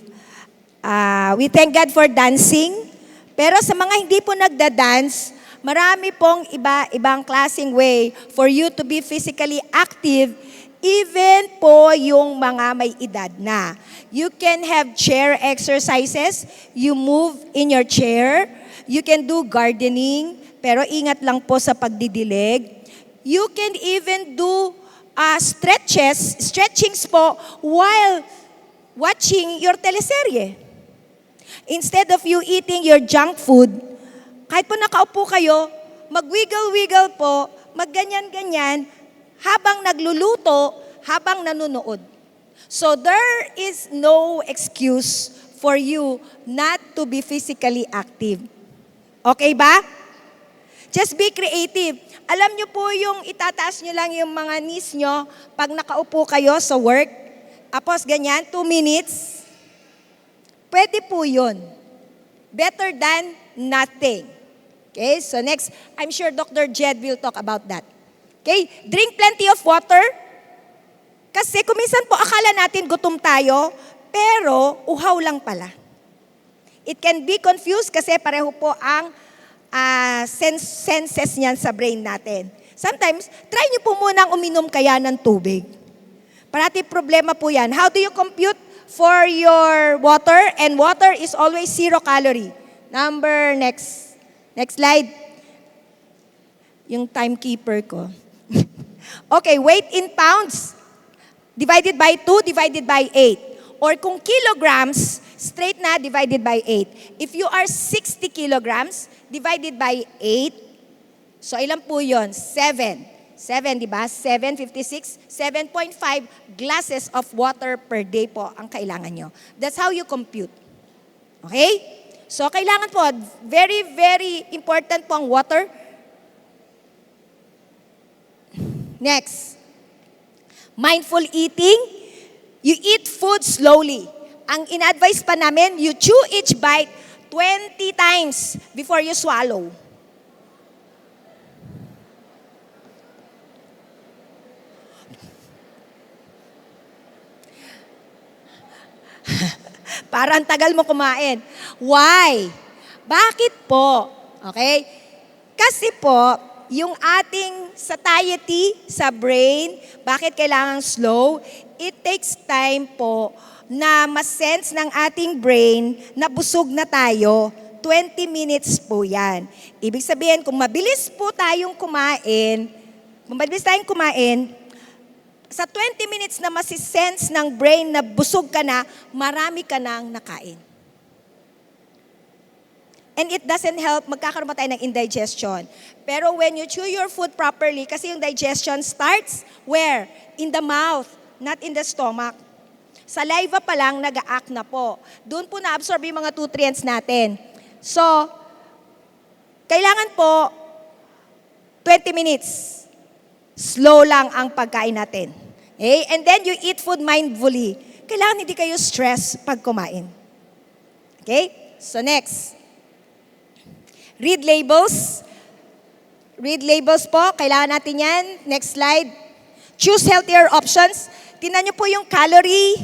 We thank God for dancing. Pero sa mga hindi po nagda-dance, marami pong ibang klaseng way for you to be physically active, even po yung mga may edad na. You can have chair exercises. You move in your chair. You can do gardening, pero ingat lang po sa pagdidilig. You can even do stretchings po while watching your teleserye. Instead of you eating your junk food, kahit po nakaupo kayo, mag-wiggle-wiggle po, magganyan-ganyan, habang nagluluto, habang nanonood. So there is no excuse for you not to be physically active. Okay ba? Just be creative. Alam nyo po yung itataas nyo lang yung mga knees nyo pag nakaupo kayo sa work. Tapos ganyan, 2 minutes. Pwede po yun. Better than nothing. Okay, so next, I'm sure Dr. Jed will talk about that. Okay, drink plenty of water. Kasi kuminsan po akala natin gutom tayo, pero uhaw lang pala. It can be confused kasi pareho po ang senses niyan sa brain natin. Sometimes, try niyo po munang uminom kaya ng tubig. Parati problema po yan. How do you compute for your water? And water is always 0 calorie. Next slide. Yung timekeeper ko. Okay, weight in pounds. Divided by 2, divided by 8. Or kung kilograms, straight na divided by 8. If you are 60 kilograms, divided by 8, so ilan po yun? 7. 7, di ba? 7.56, 7.5 glasses of water per day po ang kailangan nyo. That's how you compute. Okay? So, kailangan po, very, very important po ang water. Next. Mindful eating. You eat food slowly. Ang in-advise pa namin, you chew each bite 20 times before you swallow. Parang tagal mo kumain. Why? Bakit po? Okay? Kasi po, yung ating satiety sa brain, bakit kailangan slow? It takes time po na ma-sense ng ating brain na busog na tayo. 20 minutes po yan. Ibig sabihin, kung mabilis po tayong kumain, sa 20 minutes na masisense ng brain na busog ka na, marami ka nang nakain. And it doesn't help, magkakaroon pa tayo ng indigestion. Pero when you chew your food properly, kasi yung digestion starts where? In the mouth, not in the stomach. Saliva pa lang, nag-a-act na po. Doon po na-absorb yung mga nutrients natin. So, kailangan po 20 minutes. Slow lang ang pagkain natin. Okay? And then you eat food mindfully. Kailangan hindi kayo stress pag kumain. Okay? So next. Read labels. Read labels po. Kailangan natin yan. Next slide. Choose healthier options. Tingnan niyo po yung calorie.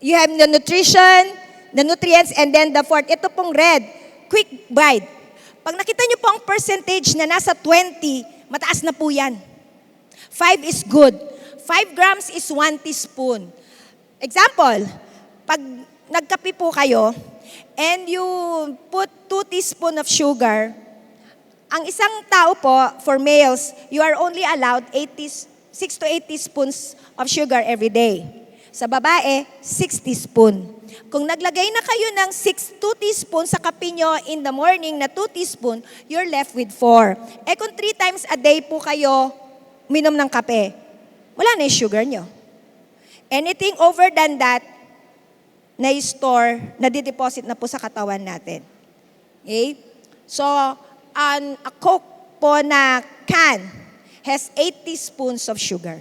You have the nutrition, the nutrients, and then the fourth. Ito pong red. Quick bite. Pag nakita niyo po ang percentage na nasa 20, mataas na po yan. 5 is good. 5 grams is 1 teaspoon. Example, pag nagkape po kayo, and you put 2 teaspoon of sugar, ang isang tao po, for males, you are only allowed 6 to 8 teaspoons of sugar every day. Sa babae, 6 teaspoon. Kung naglagay na kayo ng 2 teaspoon sa kape nyo in the morning na 2 teaspoon, you're left with 4. Eh kung 3 times a day po kayo minom ng kape, wala na yung sugar nyo. Anything over than that, na-store, nadideposit na po sa katawan natin. Okay? So, a Coke po na can has 8 teaspoons of sugar.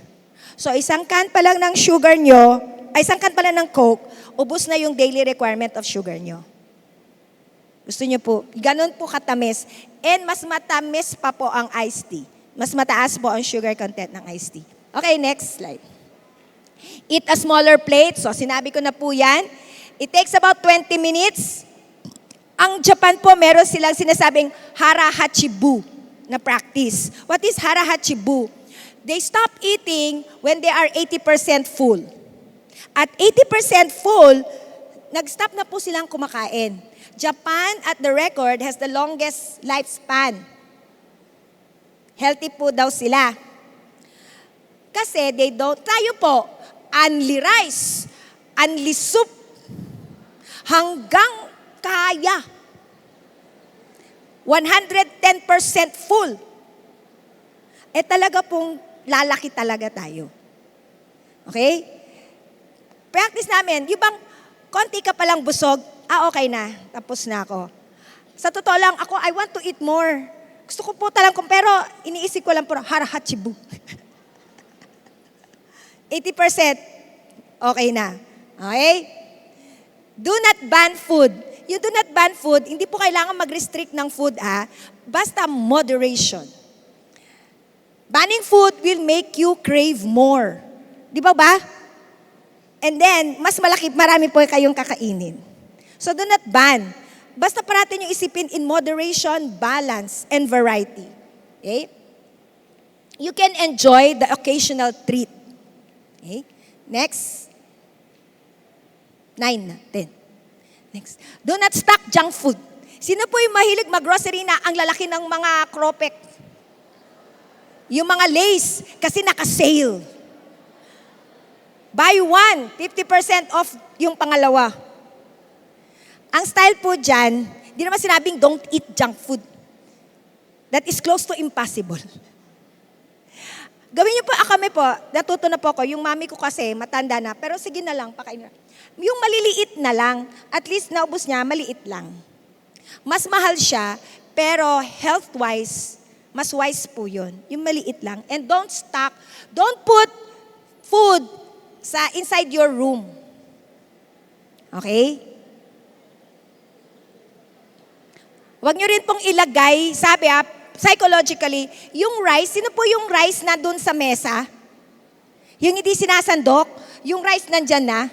So, isang can pa lang ng sugar nyo, isang can pa lang ng Coke, ubos na yung daily requirement of sugar nyo. Gusto nyo po, ganun po katamis. And mas matamis pa po ang iced tea. Mas mataas po ang sugar content ng iced tea. Okay, next slide. Eat a smaller plate. So, sinabi ko na po yan. It takes about 20 minutes. Ang Japan po, meron silang sinasabing hara-hachibu na practice. What is hara-hachibu? They stop eating when they are 80% full. At 80% full, nag-stop na po silang kumakain. Japan, at the record, has the longest lifespan. Healthy po daw sila. Kasi tayo po, only rice, only soup, hanggang kaya. 110% full. Eh talaga pong lalaki talaga tayo. Okay? Practice namin, yung bang konti ka palang busog, okay na, tapos na ako. Sa totoo lang, ako, I want to eat more. Gusto ko po talagang, pero iniisip ko lang po, hara-hachibu. 80%, okay na. Okay? Do not ban food. You do not ban food, hindi po kailangan mag-restrict ng food, basta moderation. Banning food will make you crave more. Di ba ba? And then, mas marami po kayong kakainin. So do not ban. Basta parati nyo isipin in moderation, balance, and variety. Okay? You can enjoy the occasional treat. Okay? Next. 9 na, 10. Next. Do not stock junk food. Sino po yung mahilig mag-grocery na ang lalaki ng mga Cropek? Yung mga Lays, kasi naka-sale. Buy one, 50% off yung pangalawa. Ang style po dyan, di naman sinabing don't eat junk food. That is close to impossible. Gawin niyo po, kami po, natuto na po ako, yung mami ko kasi matanda na, pero sige na lang, pakain na. Yung maliliit na lang, at least naubos niya, maliit lang. Mas mahal siya, pero health-wise, mas wise po yun. Yung maliit lang. And don't put food inside your room. Okay? Huwag nyo rin pong ilagay, sabi psychologically, yung rice, sino po yung rice na dun sa mesa? Yung hindi sinasandok, yung rice nandyan na,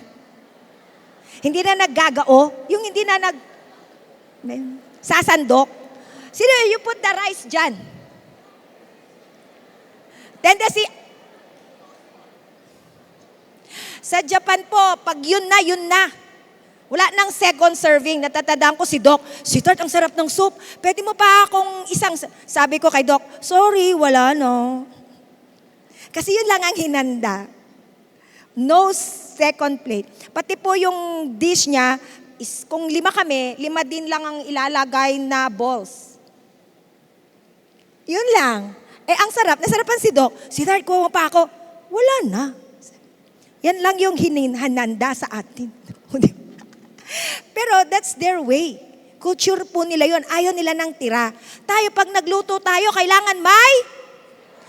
hindi na naggagao, yung hindi na sasandok. Sino you put the rice dyan? Tendency, sa Japan po, pag yun na. Wala nang second serving. Natatandaan ko si Doc, Sweetheart, ang sarap ng soup. Pwede mo pa akong isang, sabi ko kay Doc, sorry, wala no. Kasi yun lang ang hinanda. No second plate. Pati po yung dish niya, kung 5 kami, 5 din lang ang ilalagay na balls. Yun lang. Ang sarap. Nasarapan si Doc. Sweetheart, kuha pa ako. Wala na. Yan lang yung hinanda sa atin. Pero that's their way. Culture po nila yun. Ayaw nila ng tira. Tayo, pag nagluto tayo, kailangan may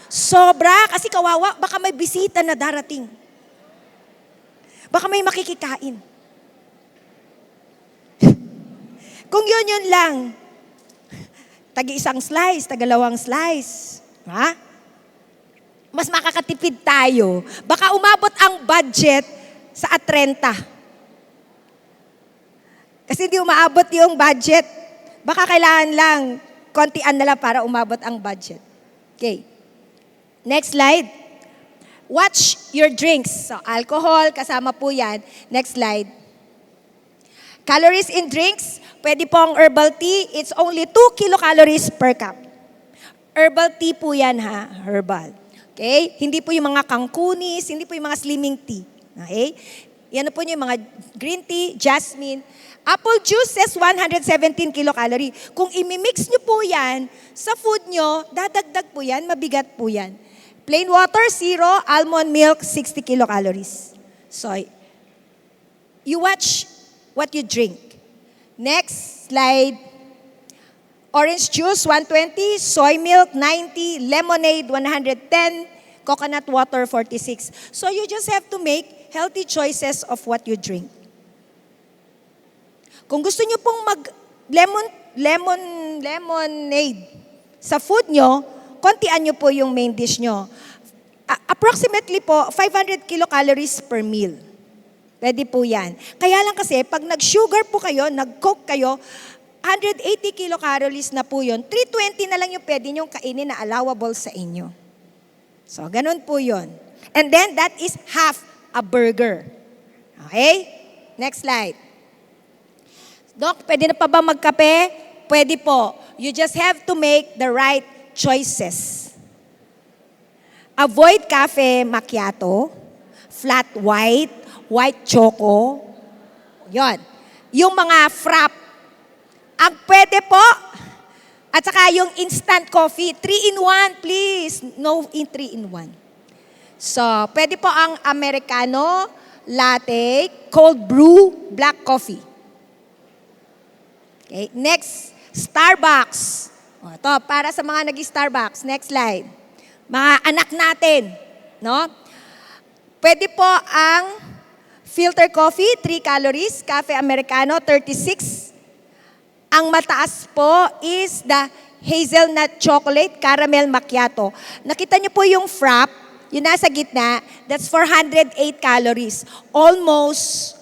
sobra. Kasi kawawa, baka may bisita na darating. Baka may makikikain. Kung yun lang, tagi-1 slice, taga-2 slice. Ha? Mas makakatipid tayo. Baka umabot ang budget sa 30. Kasi hindi umaabot yung budget. Baka kailangan lang, kontian na lang para umabot ang budget. Okay. Next slide. Watch your drinks. So, alcohol, kasama po yan. Next slide. Calories in drinks, pwede pong herbal tea. It's only 2 kilocalories per cup. Herbal tea po yan ha, herbal. Okay? Hindi po yung mga kangkunis, hindi po yung mga slimming tea. Okay? Yan po yung mga green tea, jasmine. Apple juice says 117 kilocalorie. Kung imimix nyo po yan sa food nyo, dadagdag po yan, mabigat po yan. Plain water, 0. Almond milk, 60 kilocalories. So, you watch what you drink. Next slide. Orange juice, 120. Soy milk, 90. Lemonade, 110. Coconut water, 46. So you just have to make healthy choices of what you drink. Kung gusto nyo pong lemonade sa food nyo, kontian nyo po yung main dish nyo. Approximately po, 500 kilocalories per meal. Pwede po yan. Kaya lang kasi, pag nag-sugar po kayo, nag-coke kayo, 180 kilocalories na po yun. 320 na lang yung pwede nyong kainin na allowable sa inyo. So, ganun po yun. And then, that is half a burger. Okay? Next slide. Doc, pwede na pa ba magkape? Pwede po. You just have to make the right choices. Avoid cafe macchiato, flat white, white choco. Yon. Yung mga frap. Ang pwede po, at saka yung instant coffee, 3-in-1 please. No in 3-in-1. So, pwede po ang Americano, latte, cold brew, black coffee. Okay, next, Starbucks. O, ito, para sa mga nag-Starbucks. Next slide. Mga anak natin, no? Pwede po ang filter coffee, 3 calories, cafe Americano, 36. Ang mataas po is the hazelnut chocolate caramel macchiato. Nakita niyo po yung frap, yung nasa gitna, that's 408 calories. Almost,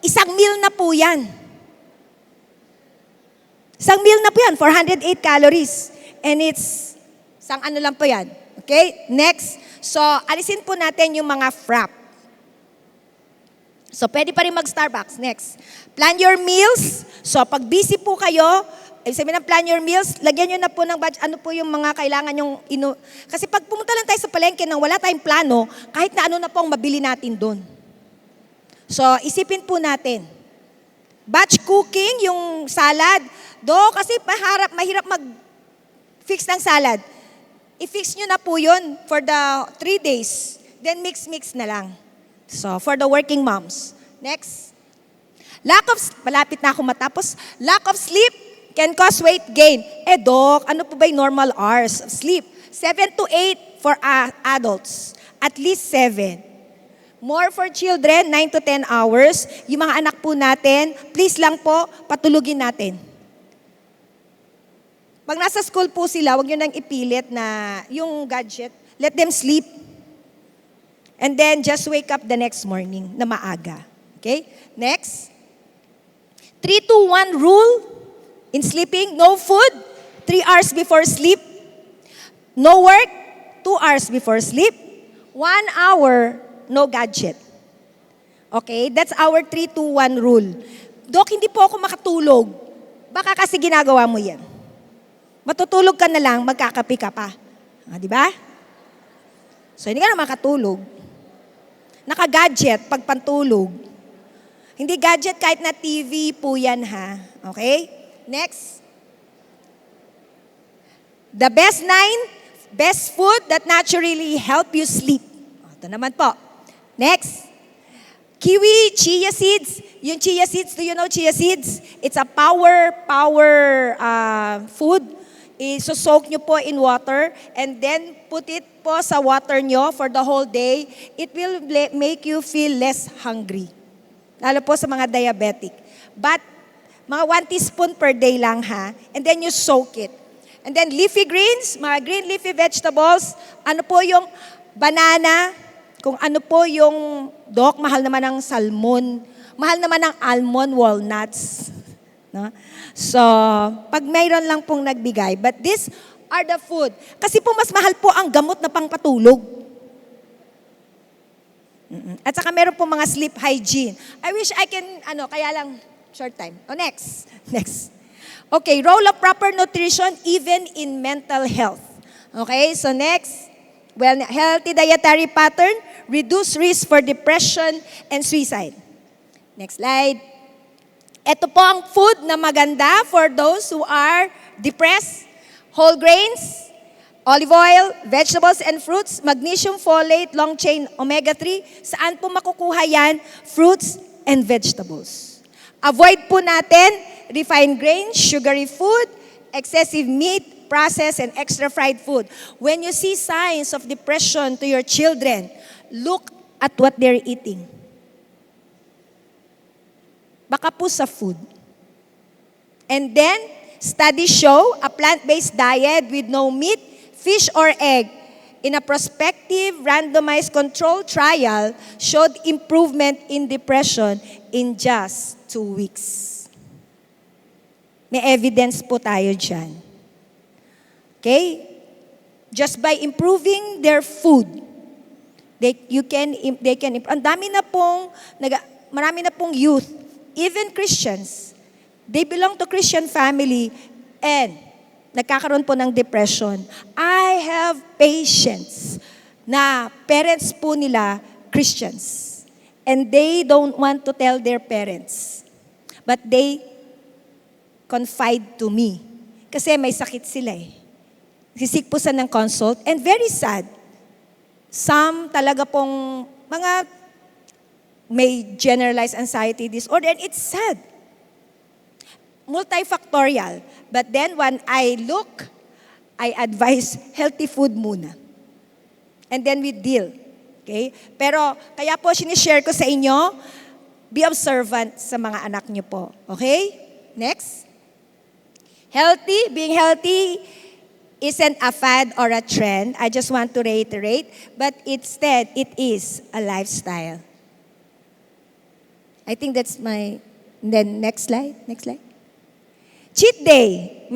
isang meal na po yan. Isang meal na po yan, 408 calories. And it's, isang ano lang po yan. Okay? Next. So, alisin po natin yung mga frap. So, pwede pa rin mag-Starbucks. Next. Plan your meals. So, pag busy po kayo, sabi ng plan your meals, lagyan nyo na po ng budget, ano po yung mga kailangan yung kasi pag pumunta lang tayo sa palengke nang wala tayong plano, kahit na ano na po ang mabili natin doon. So, isipin po natin. Batch cooking, yung salad, kasi mahirap mag-fix ng salad. I-fix nyo na po yun for the 3 days. Then mix na lang. So, for the working moms. Next. Malapit na ako matapos. Lack of sleep can cause weight gain. Doc, ano po ba yung normal hours of sleep? 7 to 8 for adults. At least 7. More for children, 9 to 10 hours. Yung mga anak po natin, please lang po, patulugin natin. Pag nasa school po sila, huwag nyo nang ipilit na yung gadget. Let them sleep. And then, just wake up the next morning na maaga. Okay? Next. 3-2-1 rule in sleeping. No food, 3 hours before sleep. No work, 2 hours before sleep. 1 hour, no gadget. Okay? That's our 3-2-1 rule. Dok, hindi po ako makatulog. Baka kasi ginagawa mo yan. Matutulog ka na lang, magkakapi ka pa. Di ba? So, hindi ka na makatulog. Naka-gadget pag pantulog. Hindi gadget kahit na TV po yan ha. Okay? Next. The best food that naturally help you sleep. Ito naman po. Next. Kiwi, chia seeds. Yung chia seeds, do you know chia seeds? It's a power food. So-soak nyo po in water and then put it po sa water nyo for the whole day. It will make you feel less hungry. Lalo po sa mga diabetic. But, mga 1 teaspoon per day lang ha. And then you soak it. And then leafy greens, mga green leafy vegetables. Ano po yung banana? Kung ano po yung, Doc, mahal naman ang salmon. Mahal naman ang almond walnuts. No? So, pag mayroon lang pong nagbigay. But this are the food. Kasi po mas mahal po ang gamot na pangpatulog. At saka meron po mga sleep hygiene. I wish I can, kaya lang, short time. Next. Next. Okay, role of proper nutrition even in mental health. Okay, so next. Well, healthy dietary pattern, reduce risk for depression and suicide. Next slide. Ito po ang food na maganda for those who are depressed. Whole grains, olive oil, vegetables and fruits, magnesium, folate, long-chain omega-3. Saan po makukuha yan? Fruits and vegetables. Avoid po natin refined grains, sugary food, excessive meat, processed and extra fried food. When you see signs of depression to your children, look at what they're eating. Baka po sa food. And then, studies show a plant-based diet with no meat, fish or egg in a prospective randomized control trial showed improvement in depression in just 2 weeks. May evidence po tayo dyan. Okay? Just by improving their food, they can improve. Ang dami na pong, marami na pong youth, even Christians, they belong to Christian family and nagkakaroon po ng depression. I have patients na parents po nila Christians and they don't want to tell their parents. But they confide to me. Kasi may sakit sila eh. Sisik po sa ng consult and very sad. Some talaga pong mga may generalized anxiety disorder and it's sad. Multifactorial. But then when I look, I advise healthy food muna. And then we deal. Okay? Pero kaya po sinishare ko sa inyo, be observant sa mga anak niyo po. Okay? Next. Being healthy isn't a fad or a trend. I just want to reiterate. But instead, it is a lifestyle. I think that's my, then next slide. Cheat day.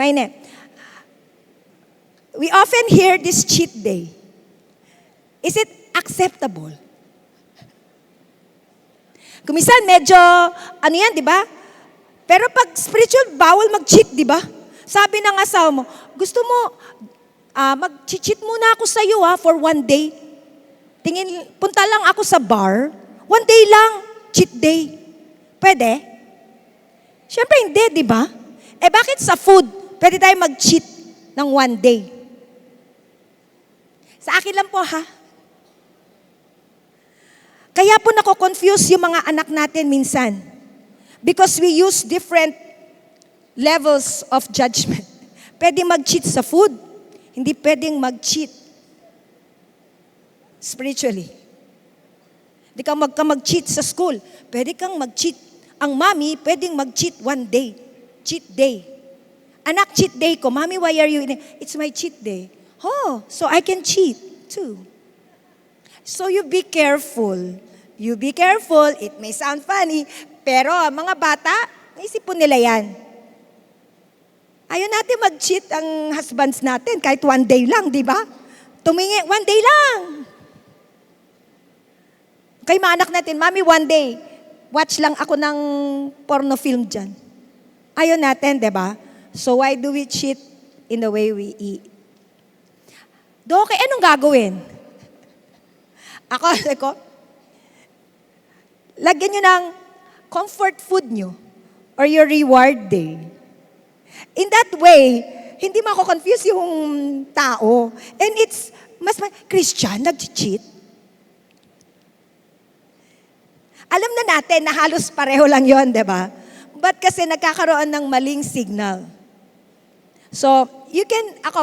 We often hear this cheat day. Is it acceptable? Kumisan medyo, yan, di ba? Pero pag spiritual, bawal mag-cheat, di ba? Sabi ng asawa mo, gusto mo, mag-cheat muna ako sa iyo for 1 day. Punta lang ako sa bar. 1 day lang, cheat day. Pwede? Siyempre hindi, di ba? Bakit sa food, pwede tayo mag-cheat ng 1 day? Sa akin lang po ha. Kaya po nako-confuse yung mga anak natin minsan. Because we use different levels of judgment. Pwede mag-cheat sa food. Hindi pwedeng mag-cheat spiritually. Hindi ka mag-cheat sa school. Pwede kang mag-cheat. Ang mommy, pwedeng mag-cheat 1 day. Cheat day. Anak, cheat day ko. Mommy, why are you in it? It's my cheat day. Oh, so I can cheat too. So you be careful. You be careful. It may sound funny, pero mga bata, naisip po nila yan. Ayaw natin mag-cheat ang husbands natin kahit 1 day lang, di ba? Tumingi, 1 day lang. Kay mga anak natin, Mami, 1 day, watch lang ako ng porno film dyan. Ayaw natin, di ba? So why do we cheat in the way we eat? Okay, anong gagawin? Ako, lagyan nyo ng comfort food nyo or your reward day. In that way, hindi mako-confuse yung tao. And it's, Christian, nag-cheat. Alam na natin na halos pareho lang yon, di ba? But kasi nagkakaroon ng maling signal. So,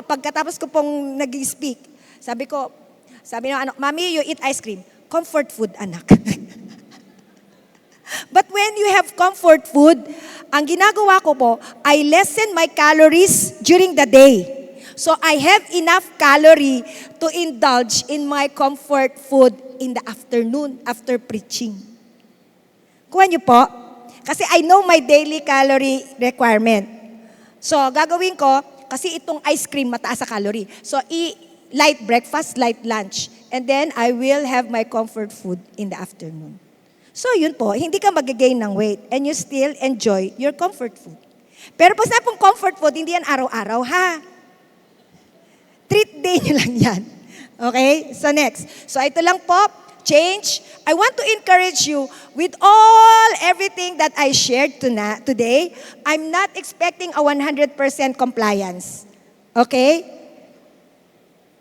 pagkatapos ko pong nag-speak, sabi ng anak, Mami, you eat ice cream. Comfort food, anak. But when you have comfort food, ang ginagawa ko po, I lessen my calories during the day. So I have enough calorie to indulge in my comfort food in the afternoon after preaching. Kuha niyo po. Kasi I know my daily calorie requirement. So gagawin ko, kasi itong ice cream mataas sa calorie. So, light breakfast, light lunch. And then, I will have my comfort food in the afternoon. So, yun po, hindi ka mag-gain ng weight and you still enjoy your comfort food. Pero pag sa pong comfort food, hindi yan araw-araw, ha? Treat day nyo lang yan. Okay? So, next. So, ito lang po, change. I want to encourage you with everything that I shared today. I'm not expecting a 100% compliance. Okay?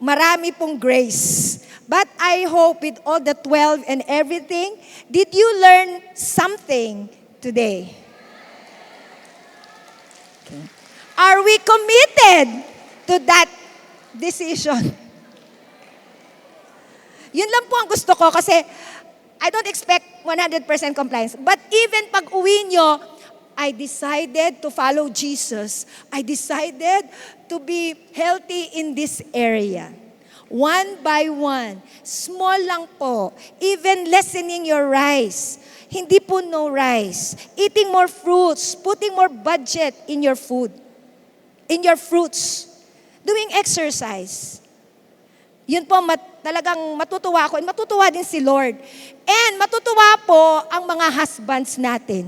Marami pong grace. But I hope with all the 12 and everything, did you learn something today? Okay. Are we committed to that decision? Yun lang po ang gusto ko kasi I don't expect 100% compliance. But even pag uwi nyo, I decided to follow Jesus. I decided to be healthy in this area. One by one. Small lang po. Even lessening your rice. Hindi po no rice. Eating more fruits. Putting more budget in your food. In your fruits. Doing exercise. Yun po, talagang matutuwa ako. And matutuwa din si Lord. And matutuwa po ang mga husbands natin.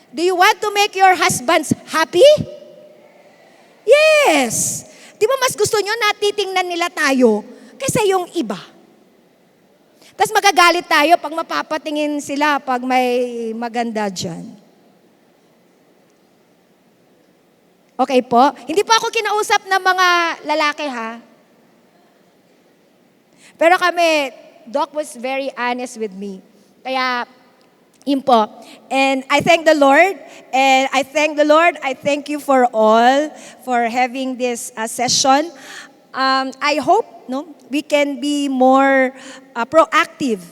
Do you want to make your husbands happy? Yes. Di ba mas gusto nyo na titingnan nila tayo kaysa yung iba? Tapos magagalit tayo pag mapapatingin sila pag may maganda dyan. Okay po? Hindi po ako kinausap ng mga lalaki, ha? Pero kami, Doc was very honest with me. Kaya, yun po. And I thank the Lord. And I thank the Lord. I thank you for all for having this session. I hope we can be more proactive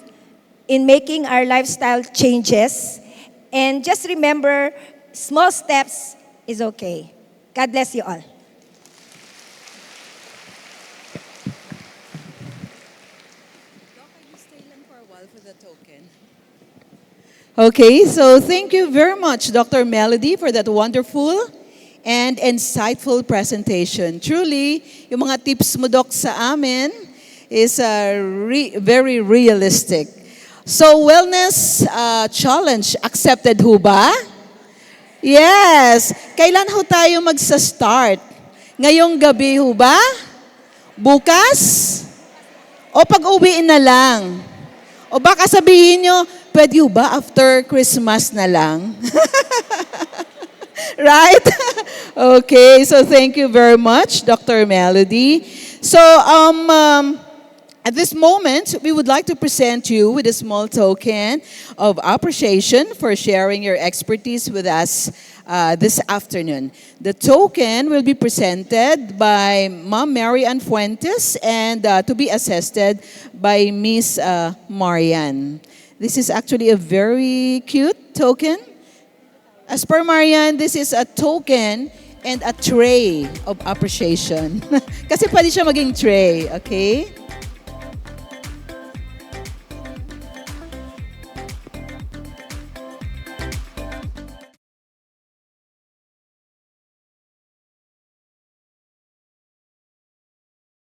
in making our lifestyle changes. And just remember, small steps is okay. God bless you all. Okay, so thank you very much, Dr. Melody, for that wonderful and insightful presentation. Truly, yung mga tips mo, Doc, sa amin is very realistic. So, wellness challenge, accepted ho ba? Yes. Kailan ho tayo magsa-start? Ngayong gabi ho ba? Bukas? O pag-uwiin na lang? O baka sabihin nyo, pwede ba after Christmas na lang? Right? Okay, so thank you very much, Dr. Melody. So, at this moment, we would like to present you with a small token of appreciation for sharing your expertise with us this afternoon. The token will be presented by Ma'am Mary Ann Fuentes and to be assisted by Miss Marian. This is actually a very cute token. As per Marian, this is a token and a tray of appreciation. Kasi pwede siya maging tray, okay?